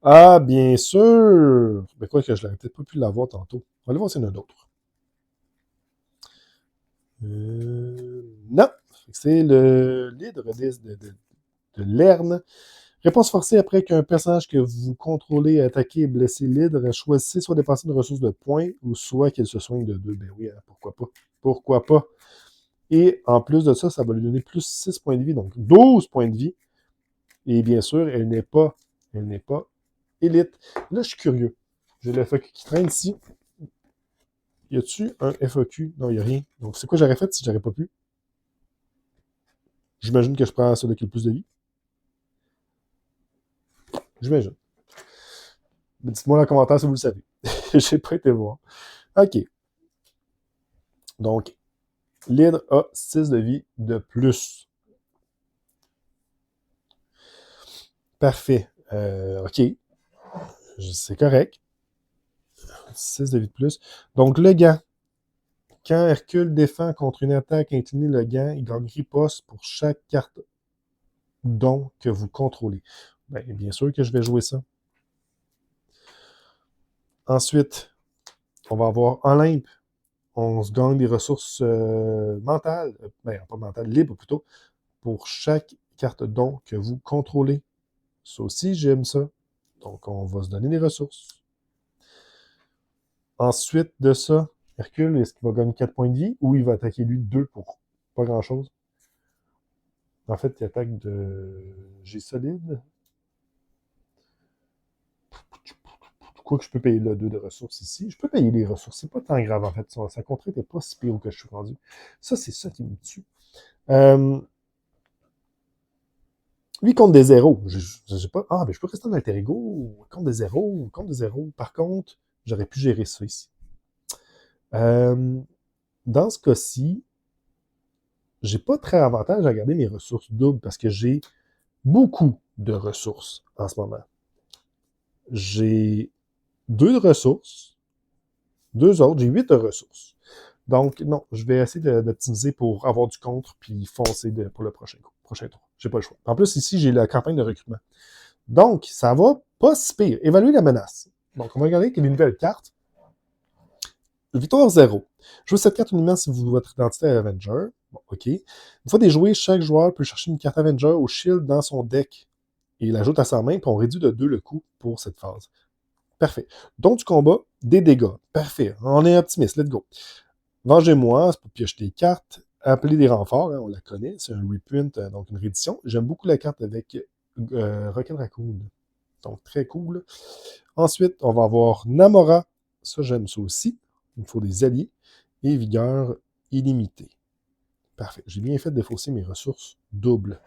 Ah, bien sûr! Ben quoi que je l'aurais peut-être pas pu l'avoir tantôt. On va aller voir s'il y en a d'autres. Non! C'est le l'hydre de Lerne. Réponse forcée après qu'un personnage que vous contrôlez a attaqué et blessé l'hydre, choisissez soit dépenser une ressource de points ou soit qu'elle se soigne de 2. Ben oui, hein, pourquoi pas? Pourquoi pas? Et en plus de ça, ça va lui donner plus 6 points de vie, donc 12 points de vie. Et bien sûr, elle n'est pas élite. Là, je suis curieux. J'ai le FAQ qui traîne ici. Y a-tu un FAQ? Non, il n'y a rien. Donc, c'est quoi j'aurais fait si j'aurais pas pu? J'imagine que je prends celui qui a le plus de vie. J'imagine. Dites-moi dans les commentaires si vous le savez. J'ai pas été voir. OK. Donc, l'hydre a 6 de vie de plus. Parfait. OK. C'est correct. 6 de vie de plus. Donc, le gant. Quand Hercule défend contre une attaque inclinée, le gant, il gagne riposte pour chaque carte don que vous contrôlez. Bien sûr que je vais jouer ça. Ensuite, on va avoir Olympe. On se gagne des ressources mentales, pas mentales, libres plutôt, pour chaque carte don que vous contrôlez. Ça aussi, j'aime ça. Donc, on va se donner des ressources. Ensuite de ça, Hercule, est-ce qu'il va gagner 4 points de vie ou il va attaquer lui 2 pour pas grand-chose? En fait, il attaque de G solide. Quoi que je peux payer le 2 de ressources ici. Je peux payer les ressources. C'est pas tant grave, en fait. Sa contrainte n'est pas si pire que je suis rendu. Ça, c'est ça qui me tue. Lui compte des zéros. J'ai pas... Ah, ben je peux rester dans l'alter ego. Compte des zéros. Compte des zéros. Par contre, j'aurais pu gérer ça ici. Dans ce cas-ci, j'ai pas très avantage à garder mes ressources doubles parce que j'ai beaucoup de ressources en ce moment. J'ai 2 ressources, 2 autres, j'ai 8 de ressources. Donc, non, je vais essayer d'optimiser pour avoir du contre puis foncer pour le prochain tour. J'ai pas le choix. En plus, ici, j'ai la campagne de recrutement. Donc, ça va pas si pire. Évaluer la menace. Donc, on va regarder quelle est une nouvelle carte. Victoire 0. Jouez cette carte uniquement si votre identité est Avenger. Bon, OK. Une fois déjoué, chaque joueur peut chercher une carte Avenger au shield dans son deck. Et il l'ajoute à sa main, puis on réduit de 2 le coût pour cette phase. Parfait. Donc, du combat, des dégâts. Parfait. On est optimiste. Let's go. Vengez-moi, c'est pour piocher des cartes. Appeler des renforts, hein, on la connaît. C'est un reprint, donc une réédition. J'aime beaucoup la carte avec Rocket Raccoon. Donc, très cool. Ensuite, on va avoir Namora. Ça, j'aime ça aussi. Il me faut des alliés. Et vigueur illimitée. Parfait. J'ai bien fait de défausser mes ressources doubles.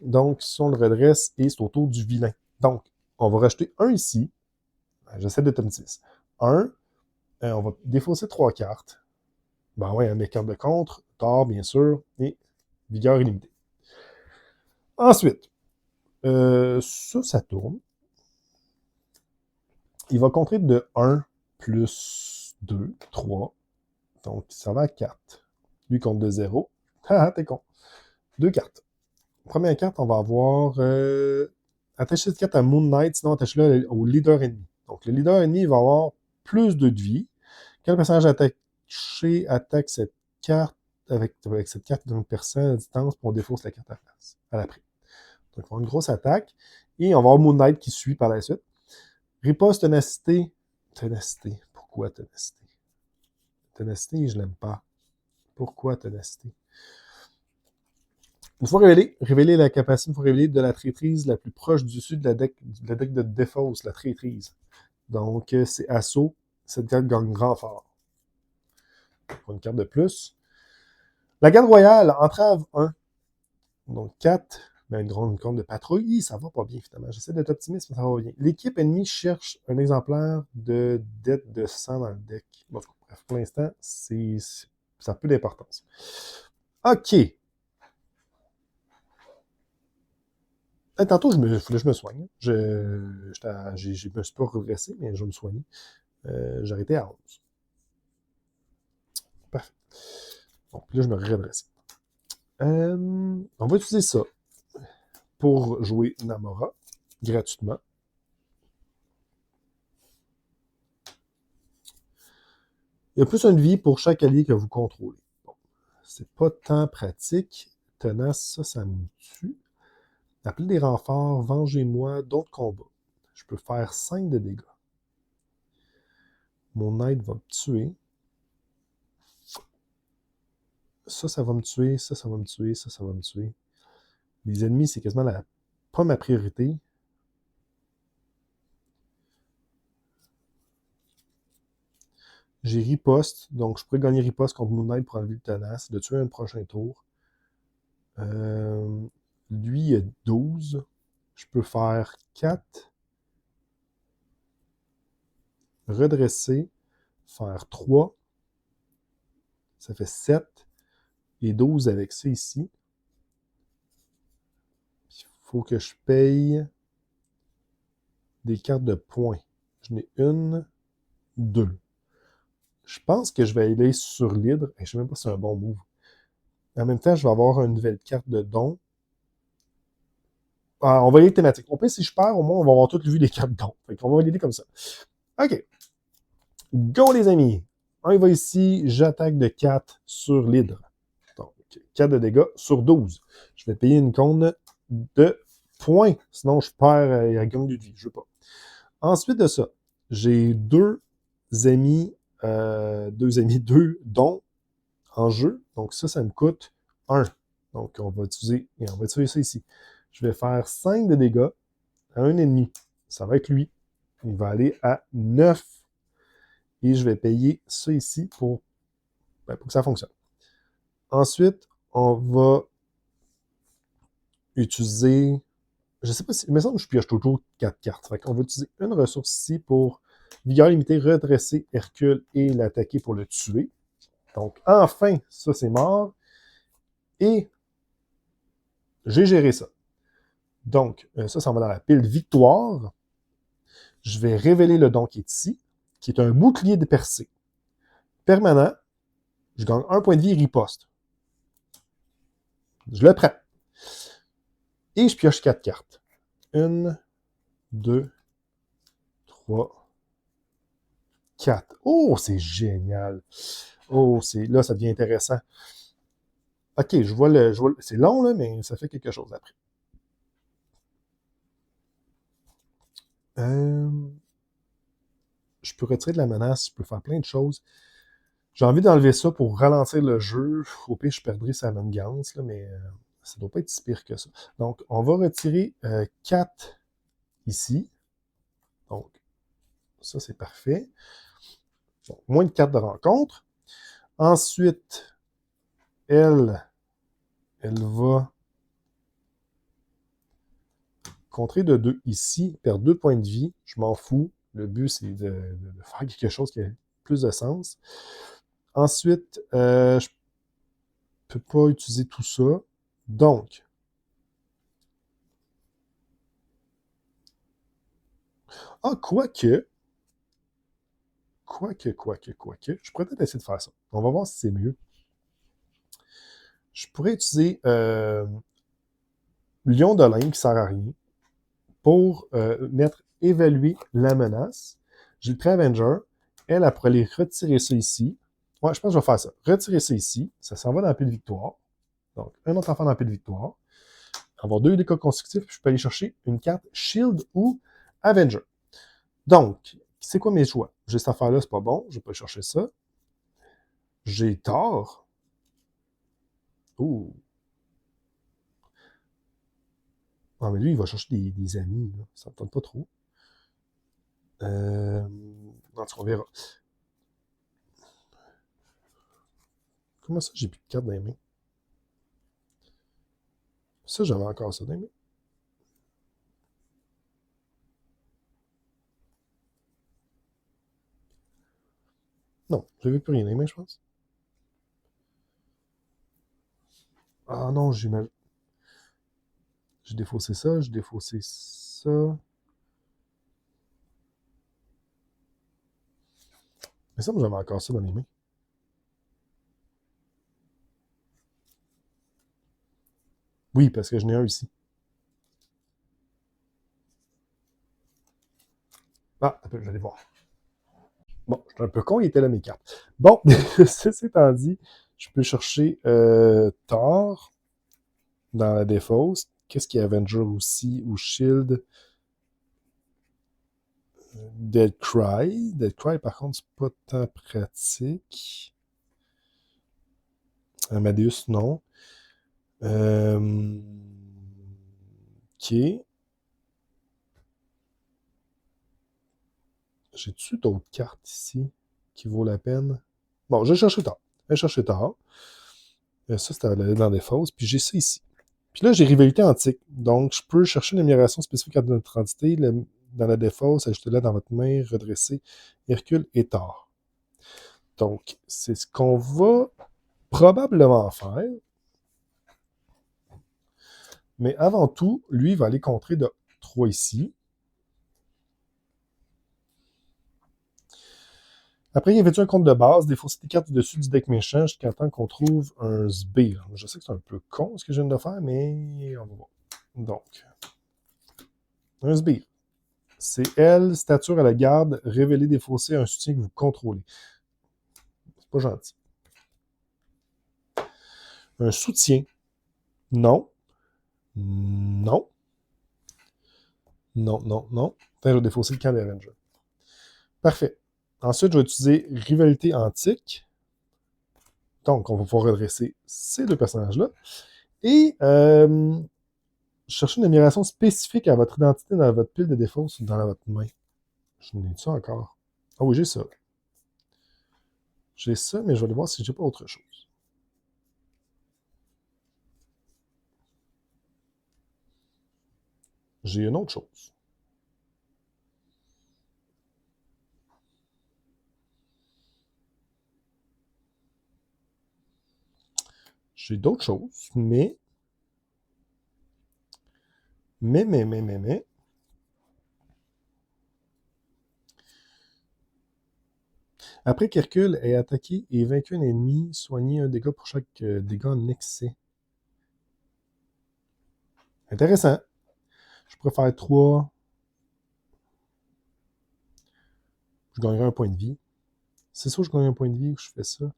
Donc, si on le redresse, et c'est au tour du vilain. Donc, on va rajouter un ici. J'essaie de top 10. On va défausser 3 cartes. Ben ouais, mes cartes de contre, tort, bien sûr, et vigueur illimitée. Ensuite, ça tourne. Il va contrer de 1 plus 2, 3. Donc, ça va à 4. Lui compte de 0. Ah, t'es con. 2 cartes. Première carte, on va avoir... attacher cette carte à Moon Knight, sinon attache-la au leader ennemi. Donc, le leader ennemi va avoir plus 2 de vie. Quand le personnage attaché attaque cette carte avec cette carte d'une personne à distance, puis on défausse la carte à l'après. Donc, on va avoir une grosse attaque. Et on va avoir Moon Knight qui suit par la suite. Riposte, ténacité. Ténacité. Pourquoi ténacité? Ténacité, je l'aime pas. Pourquoi ténacité? Une fois révéler la capacité, il faut révéler de la traîtrise la plus proche du dessus de la deck de défausse, la traîtrise. Donc, c'est assaut. Cette carte gagne grand fort. Une carte de plus. La garde royale, entrave 1. Donc 4. Ben, une grande compte de patrouille. Ça va pas bien, finalement. J'essaie d'être optimiste, mais ça va bien. L'équipe ennemie cherche un exemplaire de dette de sang dans le deck. Bon, bref, pour l'instant, ça a peu d'importance. OK. Tantôt, je me soigne. Je me suis pas redressé, mais je me soigne. J'ai arrêté à 11. Parfait. Donc, là, je me redresse. On va utiliser ça pour jouer Namora gratuitement. Il y a plus une vie pour chaque allié que vous contrôlez. Bon, c'est pas tant pratique. Tenace, ça me tue. Appelez des renforts, vengez-moi, d'autres combats. Je peux faire 5 de dégâts. Mon aide va me tuer. Ça va me tuer. Ça va me tuer. Ça va me tuer. Les ennemis, c'est quasiment pas ma priorité. J'ai riposte, donc je pourrais gagner riposte contre Moon Knight pour enlever le tenace, de tuer un prochain tour. Lui, il a 12. Je peux faire 4. Redresser. Faire 3. Ça fait 7. Et 12 avec ça ici. Il faut que je paye des cartes de points. Je n'ai 1, 2. Je pense que je vais aller sur l'hydre. Je ne sais même pas si c'est un bon move. En même temps, je vais avoir une nouvelle carte de don. Ah, on va y aller thématique. Au pire, si je perds, au moins, on va avoir toutes vu les cartes de don. Fait qu'on va y aller comme ça. OK. Go, les amis. On y va ici. J'attaque de 4 sur l'hydre. Donc, 4 de dégâts sur 12. Je vais payer une cône de points. Sinon, je perds la gamme de vie. Je veux pas. Ensuite de ça, j'ai deux dons en jeu. Donc ça me coûte 1. Donc on va utiliser ça ici. Je vais faire 5 de dégâts à un ennemi. Ça va être lui. Il va aller à 9. Et je vais payer ça ici pour que ça fonctionne. Ensuite, on va utiliser... Je ne sais pas si... Il me semble que je pioche toujours 4 cartes. Fait qu'on va utiliser une ressource ici pour vigueur limitée, redresser Hercule et l'attaquer pour le tuer. Donc, enfin, ça, c'est mort. Et j'ai géré ça. Donc, ça va dans la pile victoire. Je vais révéler le don qui est ici, qui est un bouclier de percée. Permanent. Je gagne 1 point de vie et riposte. Je le prends. Et je pioche 4 cartes. 1, 2, 3, 4. Oh, c'est génial. Oh, là, ça devient intéressant. OK, je vois c'est long, là, mais ça fait quelque chose après. Je peux retirer de la menace, je peux faire plein de choses. J'ai envie d'enlever ça pour ralentir le jeu. Au pire, je perdrai sa manigance, là, mais ça doit pas être si pire que ça. Donc, on va retirer 4 ici. Donc, ça, c'est parfait. Donc, moins de 4 de rencontre. Ensuite, elle va contrer de 2 ici, perdre 2 points de vie. Je m'en fous. Le but, c'est de faire quelque chose qui a plus de sens. Ensuite, je ne peux pas utiliser tout ça. Donc, quoique, je pourrais peut-être essayer de faire ça. On va voir si c'est mieux. Je pourrais utiliser Lion de l'Inde qui ne sert à rien pour mettre évaluer la menace. J'ai le pré-Avenger. Elle pourrait aller retirer ça ici. Ouais, je pense que je vais faire ça. Retirer ça ici. Ça s'en va dans la pile de victoire. Donc, un autre enfant dans la pile de victoire. Avoir 2 dégâts consécutifs, puis je peux aller chercher une carte Shield ou Avenger. Donc, c'est quoi mes choix? J'ai cette affaire-là, c'est pas bon. Je vais pas chercher ça. J'ai Thor. Ouh. Ah, mais lui, il va chercher des amis. Là. Ça me tente pas trop. En tout cas, on verra. Comment ça, j'ai plus de cartes dans les mains? Ça, j'avais encore ça dans les mains. Non, j'avais plus rien dans les mains, je pense. Ah non, j'ai défaussé ça, j'ai défaussé ça. Mais ça, j'avais encore ça dans les mains. Oui, parce que j'en ai un ici. Ah, je vais aller voir. Bon, je suis un peu con, il était là mes cartes. Bon, ceci étant dit, je peux chercher Thor dans la défausse. Qu'est-ce qu'il y a Avenger aussi, ou Shield? Dead Cry. Dead Cry, par contre, c'est pas tant pratique. Amadeus, non. OK. J'ai-tu d'autres cartes ici qui vaut la peine? Bon, je vais chercher tard. Je vais chercher tard. Ça, c'était dans des fausses. Puis j'ai ça ici. Puis là, j'ai rivalité antique. Donc, je peux chercher une amélioration spécifique à notre entité dans la défausse, ajouter-la dans votre main, redresser Hercule et Thor. Donc, c'est ce qu'on va probablement faire. Mais avant tout, lui, il va aller contrer de 3 ici. Après, il y avait un compte de base, défausser des cartes dessus du deck méchant jusqu'à temps qu'on trouve un sbire. Je sais que c'est un peu con ce que je viens de faire, mais on va voir. Donc, un sbire. C'est elle, stature à la garde, révéler, défausser un soutien que vous contrôlez. C'est pas gentil. Un soutien. Non. Non. Non, non, non. Attends, je vais défausser le camp des Avengers. Parfait. Ensuite, je vais utiliser rivalité antique. Donc, on va pouvoir redresser ces deux personnages-là. Et chercher une amélioration spécifique à votre identité dans votre pile de défauts ou dans votre main. Je n'ai ça encore. Ah oui, j'ai ça. J'ai ça, mais je vais aller voir si j'ai pas autre chose. J'ai une autre chose. J'ai d'autres choses, mais. Mais. Après qu'Hercule ait attaqué et vaincu un ennemi, soignez un dégât pour chaque dégât en excès. Intéressant. Je pourrais faire 3. Je gagnerai un point de vie. C'est sûr que je gagne un point de vie que je fais ça.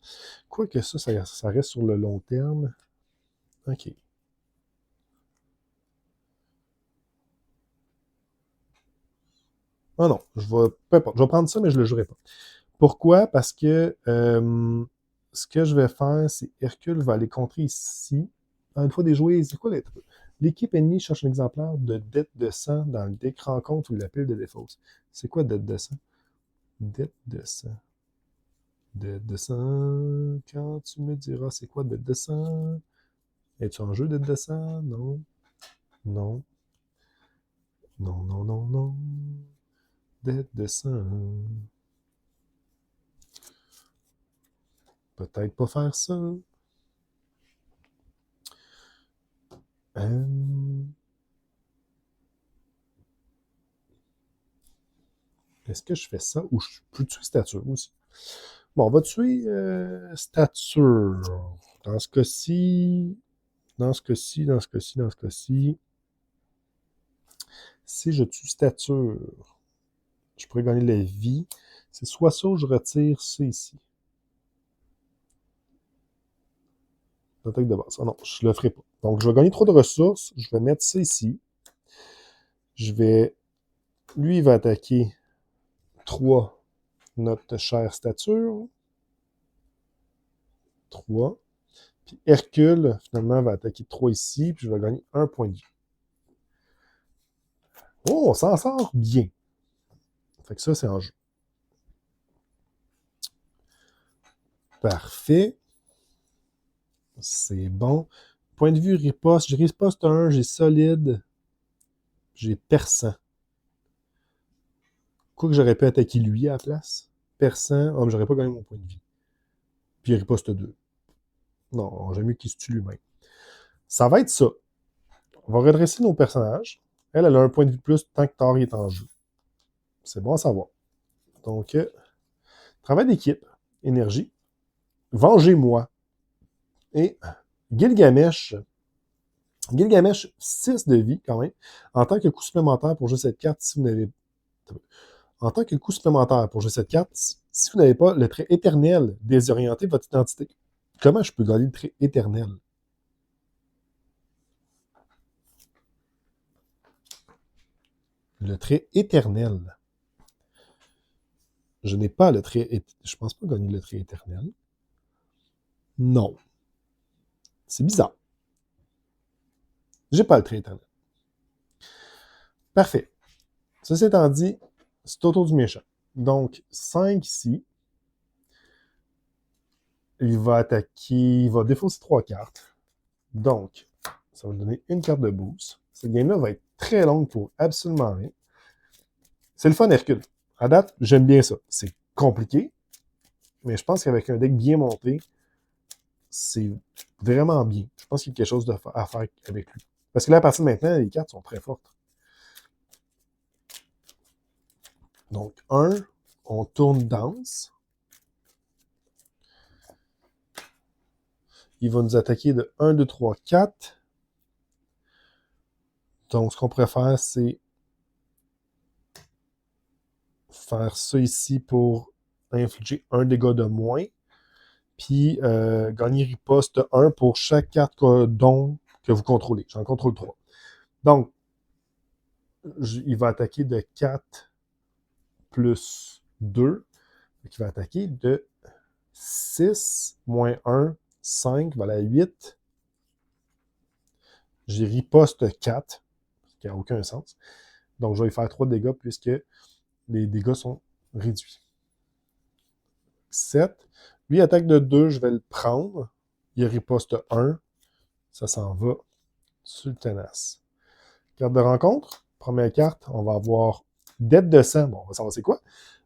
Quoique ça reste sur le long terme. OK. Ah non, peu importe, je vais prendre ça, mais je ne le jouerai pas. Pourquoi? Parce que ce que je vais faire, c'est Hercule va aller contrer ici. Une fois déjoué, c'est quoi l'être? L'équipe ennemie cherche un exemplaire de dette de sang dans le deck rencontre ou la pile de défausse. C'est quoi dette de sang? Dette de sang. Dette de sang. Quand tu me diras c'est quoi dette de sang? Es-tu en jeu dette de sang? Non. Non. Non, non, non, non. Dette de sang. Peut-être pas faire ça. Est-ce que je fais ça ou je peux tuer stature aussi? Bon, on va tuer stature. Dans ce cas-ci, dans ce cas-ci, dans ce cas-ci, dans ce cas-ci. Si je tue stature, je pourrais gagner la vie. C'est soit ça ou je retire ça ici. L'attaque de base. Ah non, je le ferai pas. Donc, je vais gagner trop de ressources. Je vais mettre ça ici. Je vais... Lui, il va attaquer 3, notre chère stature. 3. Puis Hercule, finalement, va attaquer 3 ici. Puis je vais gagner 1 point de vie. Oh, on s'en sort bien. Fait que ça, c'est en jeu. Parfait. C'est bon. Point de vue riposte. J'ai riposte 1, j'ai solide. J'ai perçant. Quoi que j'aurais pu attaquer lui à la place. Perçant. Oh, mais j'aurais pas gagné mon point de vie. Puis riposte 2. Non, j'aime mieux qu'il se tue lui-même. Ça va être ça. On va redresser nos personnages. Elle a un point de vie de plus tant que Thor est en jeu. C'est bon à savoir. Donc, travail d'équipe, énergie, vengez-moi. Et Gilgamesh, 6 de vie quand même, en tant que coup supplémentaire pour jouer cette carte, si vous n'avez en tant que coup supplémentaire pour jouer cette carte, si vous n'avez pas le trait éternel désorienté de votre identité. Comment je peux gagner le trait éternel? Le trait éternel. Je n'ai pas le trait... Je pense pas gagner le trait éternel. Non. C'est bizarre. J'ai pas le trait éternel. Parfait. Ceci étant dit, c'est au tour du méchant. Donc, 5 ici. Il va attaquer... Il va défausser 3 cartes. Donc, ça va donner une carte de boost. Cette game-là va être très longue pour absolument rien. C'est le fun, Hercule. À date, j'aime bien ça. C'est compliqué, mais je pense qu'avec un deck bien monté, c'est vraiment bien. Je pense qu'il y a quelque chose à faire avec lui. Parce que là, à partir de maintenant, les cartes sont très fortes. Donc, 1, on tourne danse. Il va nous attaquer de 1, 2, 3, 4. Donc, ce qu'on pourrait faire, c'est faire ça ici pour infliger un dégât de moins. Puis gagner riposte 1 pour chaque carte don que vous contrôlez. J'en contrôle 3. Donc, il va attaquer de 4 plus 2. Donc, il va attaquer de 6 moins 1, 5, voilà 8. J'ai riposte 4, ce qui n'a aucun sens. Donc, je vais lui faire 3 dégâts puisque les dégâts sont réduits. 7. Lui, attaque de 2, je vais le prendre. Il riposte 1. Ça s'en va sur le tenace. Carte de rencontre. Première carte, on va avoir dette de sang. Bon, on va savoir c'est quoi.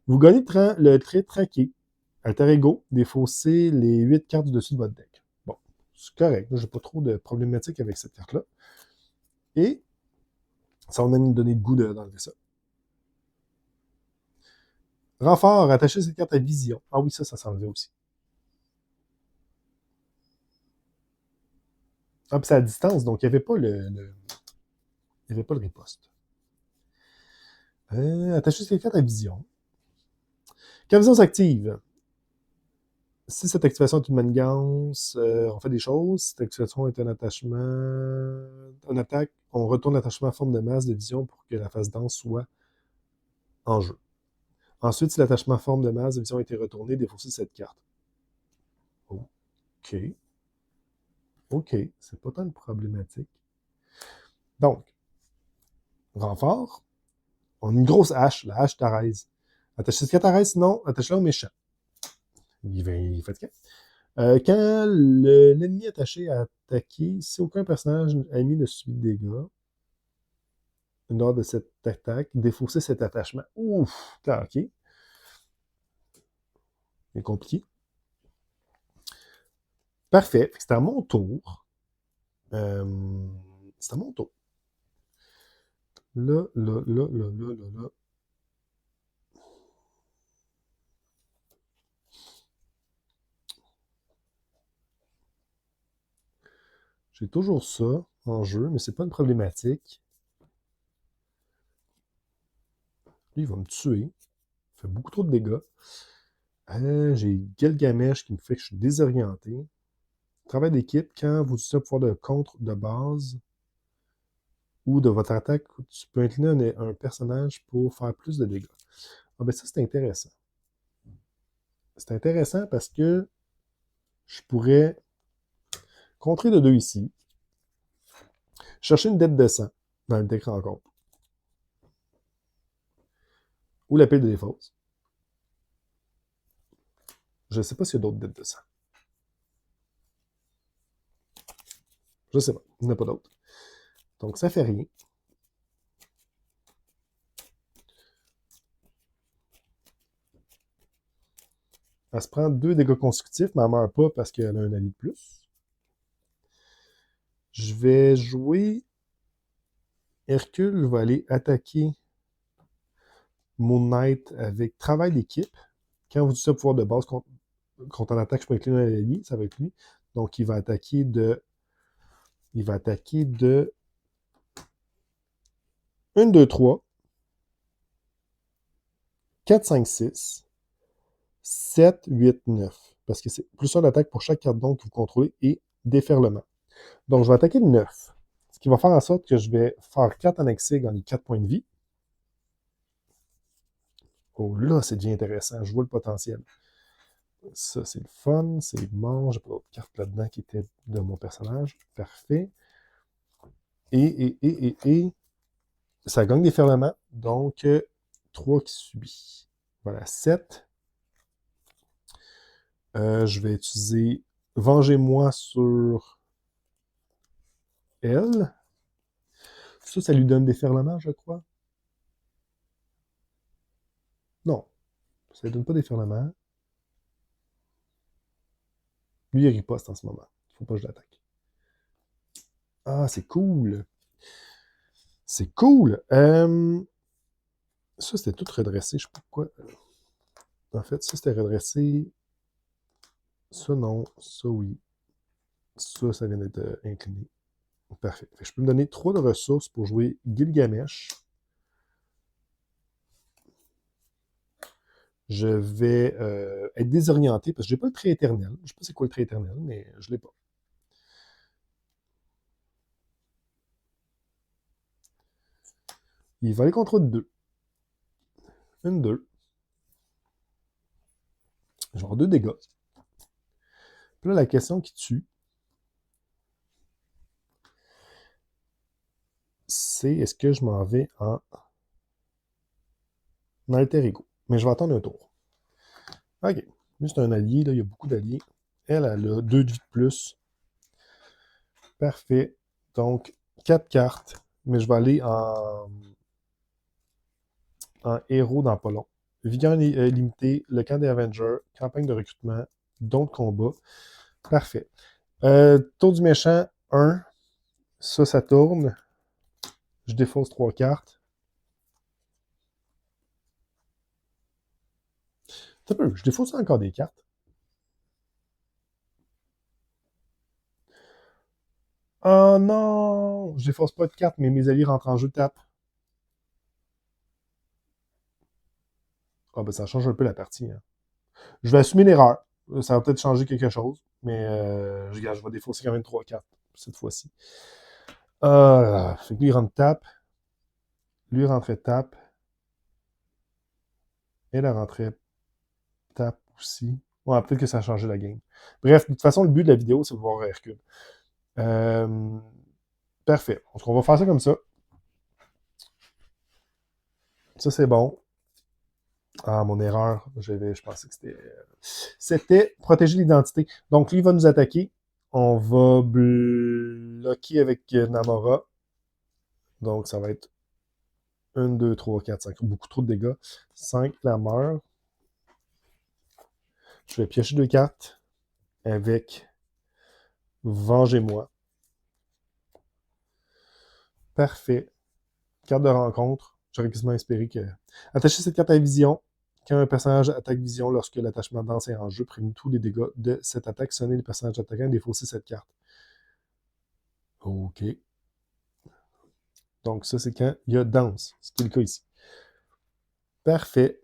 Vous gagnez le trait traqué. Alter Ego, défaussez les 8 cartes du dessus de votre deck. Bon, c'est correct. Je n'ai pas trop de problématiques avec cette carte-là. Et ça va même nous donner le goût d'enlever ça. Renfort, attachez cette carte à vision. Ah oui, ça s'enlevait aussi. Ah, puis c'est à distance, donc il n'y avait pas il n'y avait pas le riposte. Attachez cette carte à vision. Quand vision s'active, si cette activation est une manigance, on fait des choses. Si cette activation est un attachement, une attaque, on retourne l'attachement en forme de masse de vision pour que la phase dense soit en jeu. Ensuite, si l'attachement en forme de masse de vision a été retourné, défaussez cette carte. OK. OK. C'est pas tant de problématique. Donc, renfort, on a une grosse hache, la hache Thérèse. Attachez cette carte à Thérèse, sinon, attachez-la au méchant. Il est fatigué. Quand l'ennemi attaché a attaqué, si aucun personnage ennemi ne subit de dégâts lors de cette attaque, défaussez cet attachement. Ouf! OK. C'est compliqué. Parfait. C'est à mon tour. C'est à mon tour. Là. J'ai toujours ça en jeu, mais c'est pas une problématique. Lui, il va me tuer. Il fait beaucoup trop de dégâts. J'ai Gilgamesh qui me fait que je suis désorienté. Travail d'équipe, quand vous utilisez un pouvoir de contre de base ou de votre attaque, tu peux incliner un personnage pour faire plus de dégâts. Ah ben ça, c'est intéressant. C'est intéressant parce que je pourrais contrer de 2 ici, chercher une dette de sang dans le deck rencontre, ou la pile de défausse. Je ne sais pas s'il y a d'autres dettes de sang. Je ne sais pas. Il n'y en a pas d'autres. Donc, ça fait rien. Elle se prend 2 dégâts consécutifs, mais elle ne meurt pas parce qu'elle a un allié de plus. Je vais jouer... Hercule va aller attaquer Moon Knight avec travail d'équipe. Quand vous utilisez un pouvoir de base contre un attaque, je peux incliner un allié, ça va être lui. Donc, il va attaquer de... 1, 2, 3, 4, 5, 6, 7, 8, 9. Parce que c'est plus un attaque pour chaque carte don que vous contrôlez et déferlement. Donc, je vais attaquer le 9. Ce qui va faire en sorte que je vais faire 4 annexés dans les 4 points de vie. Oh là, c'est bien intéressant. Je vois le potentiel. Ça, c'est le fun. C'est mort. J'ai pas d'autres cartes là-dedans qui étaient de mon personnage. Parfait. Et ça gagne des ferlements. Donc, 3 qui subit. Voilà, 7. Je vais utiliser Vengez-moi sur elle. Ça lui donne des ferlements, je crois. Non, ça lui donne pas des ferlements. Lui, il riposte en ce moment. Il faut pas que je l'attaque. Ah, c'est cool. C'est cool. Ça, c'était tout redressé. Je sais pas pourquoi. En fait, ça, c'était redressé. Ça, non. Ça, oui. Ça vient d'être incliné. Parfait. Je peux me donner 3 de ressources pour jouer Gilgamesh. Je vais être désorienté parce que j'ai pas le trait éternel. Je sais pas c'est quoi le trait éternel, mais je l'ai pas. Il va aller contre 2. Une 2. Je vais avoir 2 dégâts. Puis là, la question qui tue, c'est est-ce que je m'en vais en alter ego. Mais je vais attendre un tour. OK. Lui, c'est un allié, là. Il y a beaucoup d'alliés. Elle a 2 de vie de plus. Parfait. Donc, 4 cartes. Mais je vais aller en héros dans pas long. Vigueur limité, le camp des Avengers, campagne de recrutement, don de combat. Parfait. Tour du méchant, 1. Ça tourne. Je défausse 3 cartes. Ça peut, je défausse encore des cartes. Oh non! Je défausse pas de cartes, mais mes alliés rentrent en jeu, tape. Ah ben ça change un peu la partie. Hein. Je vais assumer l'erreur. Ça va peut-être changer quelque chose, mais je vais défausser quand même 3 cartes cette fois-ci. Fait que lui, il rentre tape. Lui, il rentrait tape. Elle, elle rentrait tape aussi. Ouais, peut-être que ça a changé la game. Bref, de toute façon, le but de la vidéo, c'est de voir Hercule. Euh, Parfait. Donc, on va faire ça comme ça. Ça, c'est bon. Ah, mon erreur. Je pensais que c'était... C'était protéger l'identité. Donc, lui, il va nous attaquer. On va bloquer avec Namora. Donc, ça va être 1, 2, 3, 4, 5. Beaucoup trop de dégâts. 5, la meurt. Je vais piocher 2 cartes avec Vengez-moi. Parfait. Carte de rencontre. J'aurais quasiment espéré que... Attacher cette carte à vision. Quand un personnage attaque vision lorsque l'attachement de danse est en jeu, prévenez tous les dégâts de cette attaque. Sonnez le personnage attaquant et défaussez cette carte. OK. Donc, ça, c'est quand il y a danse. C'est le cas ici. Parfait.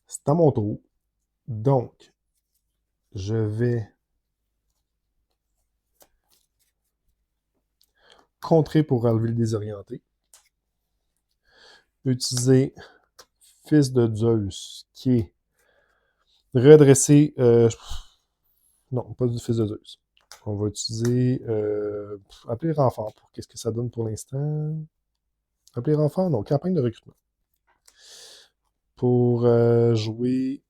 C'est à mon tour. Donc, je vais contrer pour enlever le désorienté. Utiliser Fils de Zeus, qui est redressé. Non, pas du Fils de Zeus. On va utiliser appeler renfort. Pour qu'est-ce que ça donne pour l'instant? Appeler renfort? Non, campagne de recrutement. Pour jouer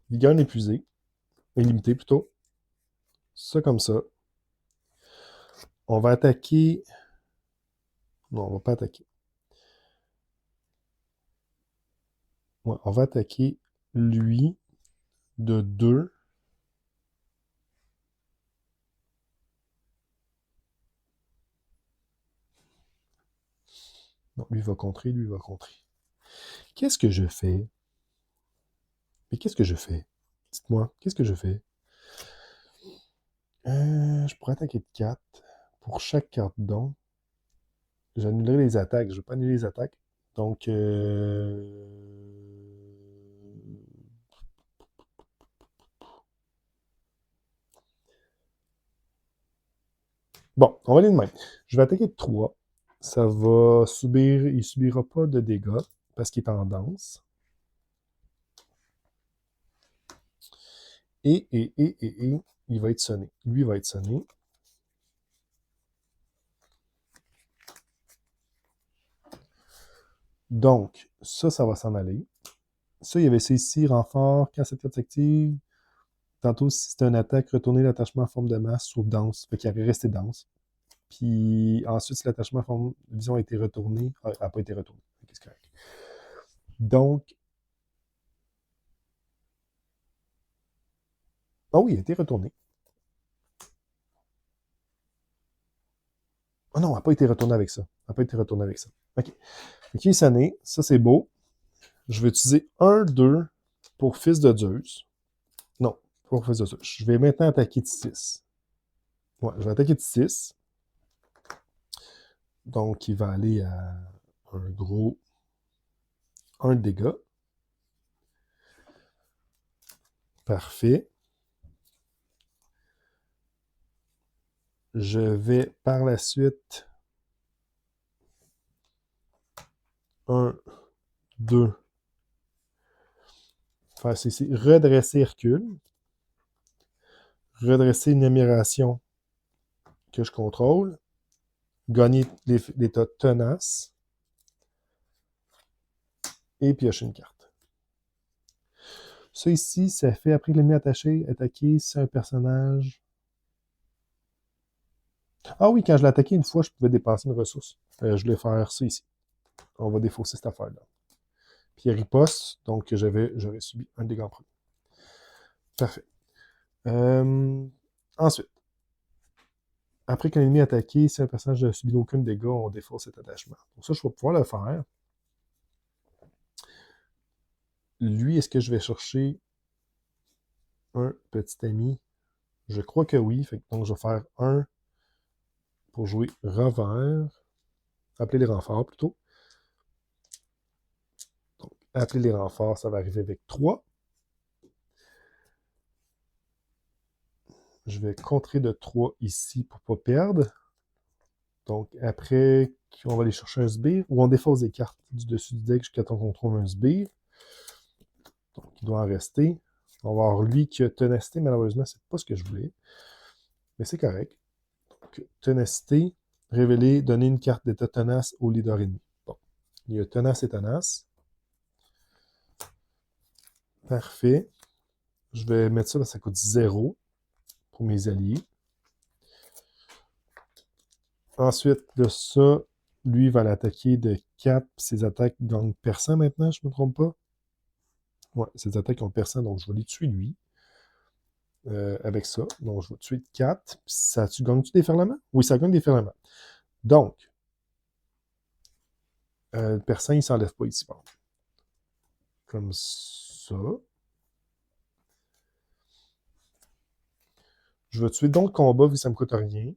vigueur épuisée. Illimité plutôt. Ça comme ça. On va attaquer. Non, on va pas attaquer. Ouais, on va attaquer lui de 2. Non, lui va contrer, lui va contrer. Qu'est-ce que je fais? Mais qu'est-ce que je fais? Dites-moi, qu'est-ce que je fais? Je pourrais attaquer de 4. Pour chaque carte don, j'annulerai les attaques. Je ne veux pas annuler les attaques. Donc, bon, on va aller de même. Je vais attaquer de 3. Ça va subir... Il ne subira pas de dégâts parce qu'il est en danse. Et il va être sonné. Lui, il va être sonné. Donc, ça va s'en aller. Ça, il y avait ça ici, renfort, quand cette carte s'active. Tantôt, si c'est une attaque, retournez l'attachement en forme de masse sur danse. Fait qu'il aurait resté danse. Puis ensuite, si l'attachement en forme de vision a été retourné, n'a pas été retourné. C'est correct. Donc, oh oui, il a été retourné. Oh non, elle n'a pas été retourné avec ça. Elle n'a pas été retourné avec ça. OK. OK, sonné. Ça, c'est beau. Je vais utiliser 1, 2 pour Fils de Zeus. Non, pour Fils de Zeus. Je vais maintenant attaquer de 6. Ouais, je vais attaquer de 6. Donc, il va aller à un gros 1 dégât. Parfait. Je vais par la suite 1, 2, faire ceci, redresser Hercule, redresser une admiration que je contrôle, gagner l'état tenace et piocher une carte. Ça ici, ça fait après que l'ennemi attaché, attaqué, c'est un personnage. Ah oui, quand je l'ai attaqué une fois, je pouvais dépenser une ressource. Je vais faire ça ici. On va défausser cette affaire-là. Puis il riposte, donc j'aurais subi un dégât en premier. Parfait. Ensuite, après qu'un ennemi est attaqué, si un personnage n'a subi aucun dégât, on défausse cet attachement. Donc ça, je vais pouvoir le faire. Lui, est-ce que je vais chercher un petit ami? Je crois que oui. Donc, je vais faire 1 pour jouer revers. Appeler les renforts, plutôt. Donc, appeler les renforts, ça va arriver avec 3. Je vais contrer de 3 ici pour ne pas perdre. Donc, après, on va aller chercher un sbire, ou on défausse des cartes du dessus du deck jusqu'à temps qu'on trouve un sbire. Donc, il doit en rester. On va voir lui qui a ténacité, malheureusement, c'est pas ce que je voulais. Mais c'est correct. Donc, ténacité, révéler, donner une carte d'état tenace au leader ennemi. Bon. Il y a tenace et tenace. Parfait. Je vais mettre ça, ça coûte 0 pour mes alliés. Ensuite de ça, lui va l'attaquer de 4, puis ses attaques gagnent perçant maintenant, je ne me trompe pas. Ouais, ses attaques ont perçant, donc je vais les tuer lui. Avec ça. Donc, je vais tuer 4. Ça, tu gagnes-tu des ferlements? Oui, ça gagne des ferlements. Donc, le perçant, il ne s'enlève pas ici. Bon. Comme ça. Je vais tuer donc combat, vu que ça ne me coûte rien.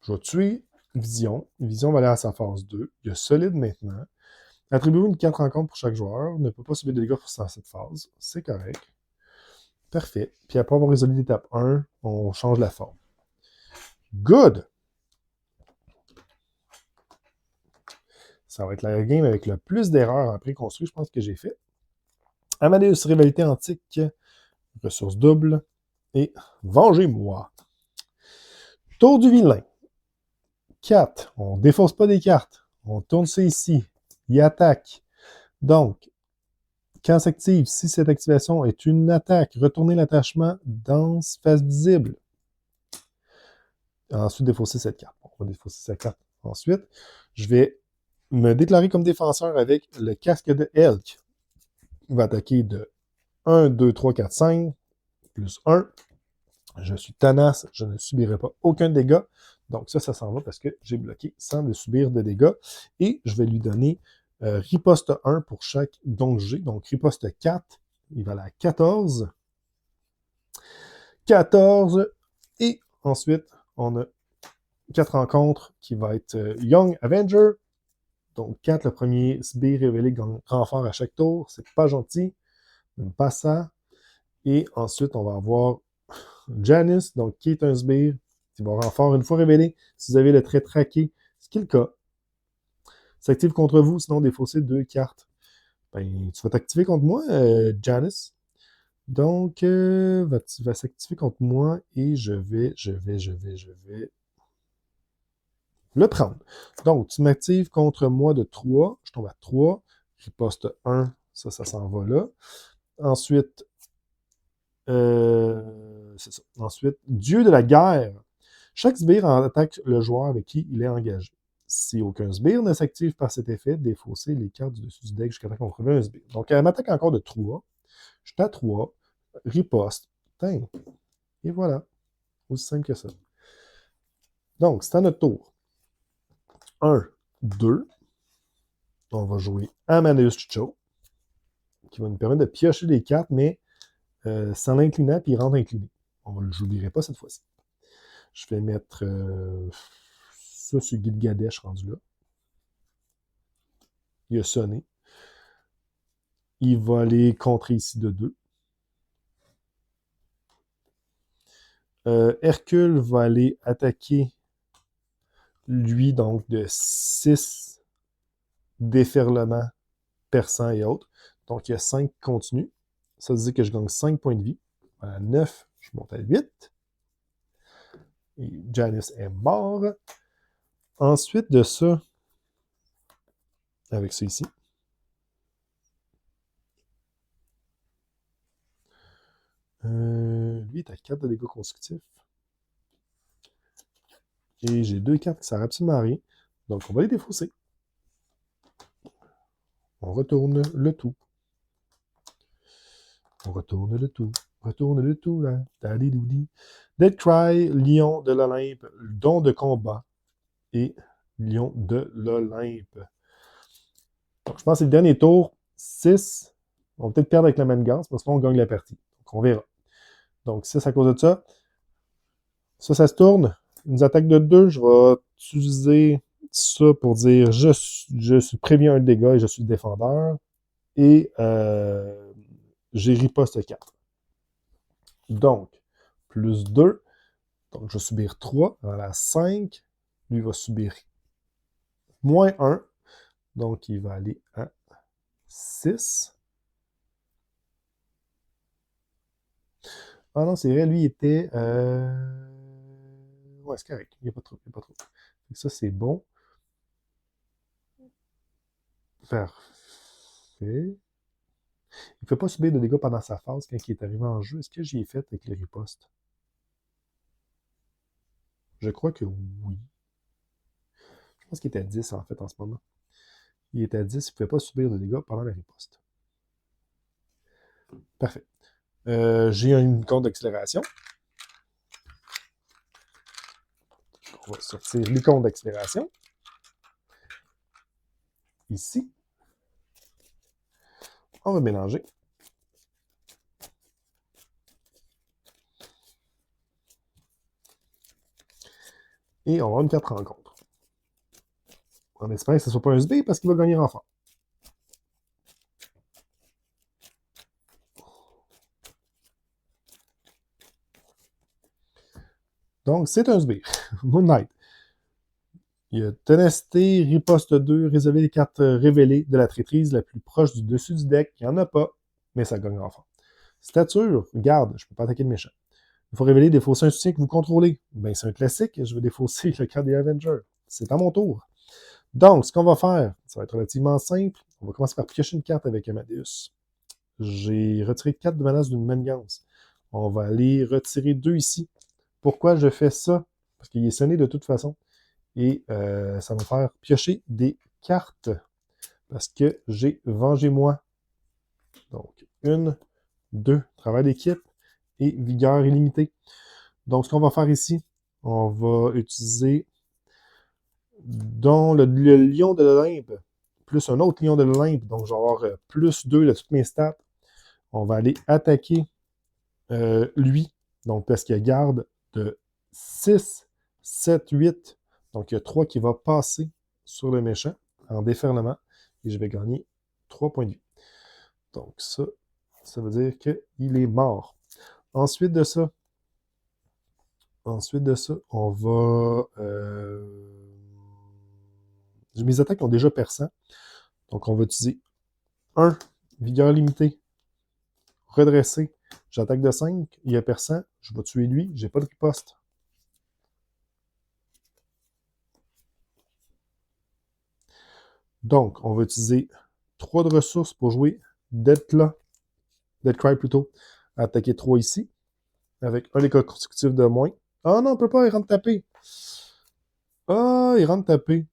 Je vais tuer Vision. Vision va aller à sa phase 2. Il y a solide maintenant. Attribuez-vous une carte rencontre pour chaque joueur. Ne peut pas subir de dégâts pour cette phase. C'est correct. Parfait. Puis après avoir résolu l'étape 1, on change la forme. Good! Ça va être la game avec le plus d'erreurs en préconstruit, je pense, que j'ai fait. Amadeus, rivalité antique, ressources doubles, et vengez-moi. Tour du vilain. 4. On ne défausse pas des cartes. On tourne ça ici. Il attaque. Donc, quand s'active, si cette activation est une attaque, retournez l'attachement dans face visible. Ensuite, défausser cette carte. On va défausser cette carte. Ensuite, je vais me déclarer comme défenseur avec le casque de Elk. Il va attaquer de 1, 2, 3, 4, 5, plus 1. Je suis tenace, je ne subirai pas aucun dégât. Donc ça s'en va parce que j'ai bloqué sans de subir de dégâts. Et je vais lui donner riposte 1 pour chaque danger. Donc riposte 4, il va aller à 14. 14. Et ensuite, on a 4 rencontres qui va être Young Avenger. Donc 4, le premier sbire révélé gagne renfort à chaque tour. C'est pas gentil. N'aime pas ça. Et ensuite, on va avoir Janice, donc qui est un sbire, qui va renfort une fois révélé. Si vous avez le trait traqué, ce qui est le cas, s'active contre vous, sinon défausser 2 cartes. Ben, tu vas t'activer contre moi, Janice. Donc, tu vas s'activer contre moi et je vais le prendre. Donc, tu m'actives contre moi de 3. Je tombe à 3. Je poste 1. Ça s'en va là. Ensuite, c'est ça. Ensuite, Dieu de la guerre. Chaque sbire attaque le joueur avec qui il est engagé. Si aucun sbire ne s'active par cet effet, défausser les cartes du dessus du deck jusqu'à temps qu'on trouve un sbire. Donc, elle m'attaque encore de 3. Je suis à 3. Riposte. Tain. Et voilà. Aussi simple que ça. Donc, c'est à notre tour. 1, 2. On va jouer Amadeus Cho, qui va nous permettre de piocher des cartes, mais sans l'inclinant, puis il rentre incliné. On ne le jouerait pas cette fois-ci. Je vais mettre ça, c'est Gilgadesh rendu là. Il a sonné. Il va aller contrer ici de 2. Hercule va aller attaquer lui, donc, de 6 déferlements perçants et autres. Donc, il y a 5 continus. Ça veut dire que je gagne 5 points de vie. À 9, je monte à 8. Et Janice est mort. Ensuite de ça, avec ça ici, lui est à 4 de dégâts consécutifs. Et j'ai 2 cartes qui servent absolument à rien. Donc, on va les défausser. On retourne le tout. On retourne le tout. Retourne le tout, là. Dali-doudi. Dead Cry, Lion de l'Olympe, Don de combat et Lion de l'Olympe. Donc, je pense que c'est le dernier tour. 6. On va peut-être perdre avec la manigance, parce qu'on gagne la partie. Donc, on verra. Donc, 6 à cause de ça. Ça se tourne. Une attaque de 2. Je vais utiliser ça pour dire je suis prévenu un dégât et je suis défendeur. Et j'ai riposte 4. Donc, plus 2. Donc, je vais subir 3. À la 5, lui va subir moins 1. Donc, il va aller à 6. Ah non, c'est vrai, lui, il était... Ouais, c'est correct. Il n'y a pas trop. Il n'y a pas trop. Ça, c'est bon. Parfait. Il ne fait pas subir de dégâts pendant sa phase quand il est arrivé en jeu. Est-ce que j'y ai fait avec les ripostes? Je crois que oui. Je pense qu'il était à 10 en fait en ce moment. Il était à 10, il ne pouvait pas subir de dégâts pendant la riposte. Parfait. J'ai une compte d'accélération. On va sortir l'icône d'accélération. Ici. On va mélanger. Et on va avoir une carte rencontre. En espérant que ce ne soit pas un SB parce qu'il va gagner renfort. Donc, c'est un sbire. Moon Knight. Il y a Ténacité, Riposte 2, résolver les cartes révélées de la traîtrise la plus proche du dessus du deck. Il n'y en a pas, mais ça gagne renfort. Stature, garde, je ne peux pas attaquer le méchant. Il faut révéler défausser un soutien que vous contrôlez. Ben, c'est un classique, je vais défausser le carte des Avengers. C'est à mon tour. Donc, ce qu'on va faire, ça va être relativement simple. On va commencer par piocher une carte avec Amadeus. J'ai retiré 4 de menace d'une manigance. On va aller retirer 2 ici. Pourquoi je fais ça? Parce qu'il est sonné de toute façon. Et ça va faire piocher des cartes. Parce que j'ai Vengez-moi. Donc, 1, 2, travail d'équipe et vigueur illimitée. Donc, ce qu'on va faire ici, on va utiliser dans le lion de l'Olympe, plus un autre lion de l'Olympe. Donc, je vais avoir plus 2 de toutes mes stats. On va aller attaquer lui. Donc, parce qu'il garde de 6, 7, 8. Donc, il y a 3 qui va passer sur le méchant en déferlement. Et je vais gagner 3 points de vie. Donc, ça veut dire qu'il est mort. Ensuite de ça, on va... mes attaques ont déjà perçant. Donc, on va utiliser 1, vigueur limitée, redresser. J'attaque de 5, il y a perçant, je vais tuer lui, j'ai pas de riposte. Donc, on va utiliser 3 de ressources pour jouer Dead Cry plutôt. Attaquer 3 ici, avec un dégât consécutif de moins. Ah non, on peut pas, il rentre taper. Ah, il rentre taper.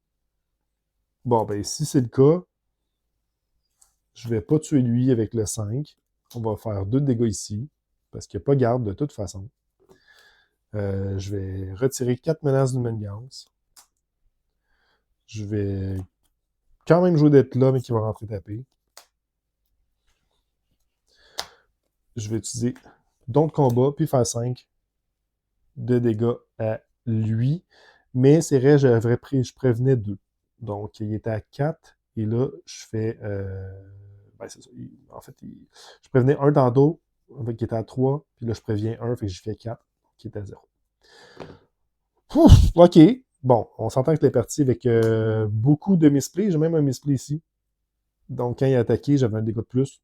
Bon, ben, si c'est le cas, je vais pas tuer lui avec le 5. On va faire 2 dégâts ici, parce qu'il n'y a pas garde de toute façon. Je vais retirer 4 menaces d'une manigance. Je vais quand même jouer d'être là, mais qui va rentrer taper. Je vais utiliser don de combat, puis faire 5 de dégâts à lui. mais c'est vrai, je prévenais 2. Donc, il était à 4, et là, je fais... ben, c'est ça. En fait, je prévenais un tantôt, qui était à 3, puis là, je préviens un, fait que je fais 4, qui est à 0. Ouf, OK. Bon, on s'entend que les parties avec beaucoup de misplays. J'ai même un misplay ici. Donc, quand il a attaqué, j'avais un dégât de plus.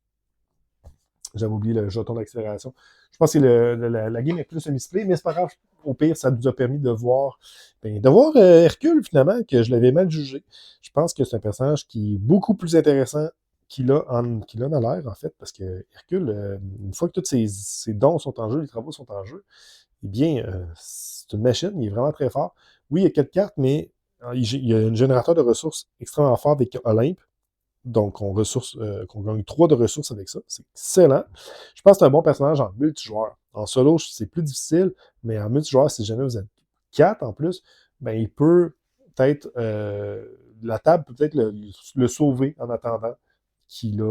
J'avais oublié le jeton d'accélération. Je pense que c'est la game avec plus un misplay, mais c'est pas grave. Au pire, ça nous a permis de voir Hercule, finalement, que je l'avais mal jugé. Je pense que c'est un personnage qui est beaucoup plus intéressant qu'il a dans l'air, en fait, parce que Hercule, une fois que tous ses dons sont en jeu, les travaux sont en jeu, eh bien, c'est une machine, il est vraiment très fort. Oui, il y a 4 cartes, mais il y a un générateur de ressources extrêmement fort avec Olympe. Donc, qu'on gagne 3 de ressources avec ça. C'est excellent. Je pense que c'est un bon personnage en multijoueur. En solo, c'est plus difficile, mais en multijoueur, si jamais vous êtes 4 en plus, ben il peut peut-être... la table peut peut-être le sauver en attendant qu'il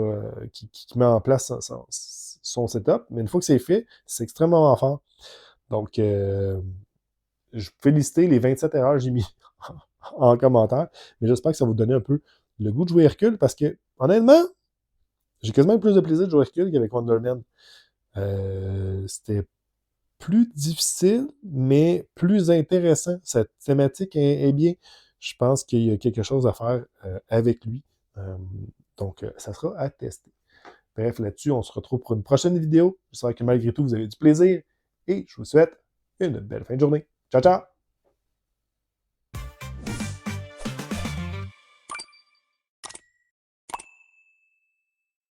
met en place son setup. Mais une fois que c'est fait, c'est extrêmement fort. Donc, je félicite les 27 erreurs que j'ai mis en commentaire, mais j'espère que ça va vous donner un peu le goût de jouer Hercule, parce que, honnêtement, j'ai quasiment plus de plaisir de jouer Hercule qu'avec Wonder Man. C'était plus difficile, mais plus intéressant. Cette thématique est bien. Je pense qu'il y a quelque chose à faire avec lui. Donc, ça sera à tester. Bref, là-dessus, on se retrouve pour une prochaine vidéo. J'espère que malgré tout, vous avez du plaisir et je vous souhaite une belle fin de journée. Ciao, ciao!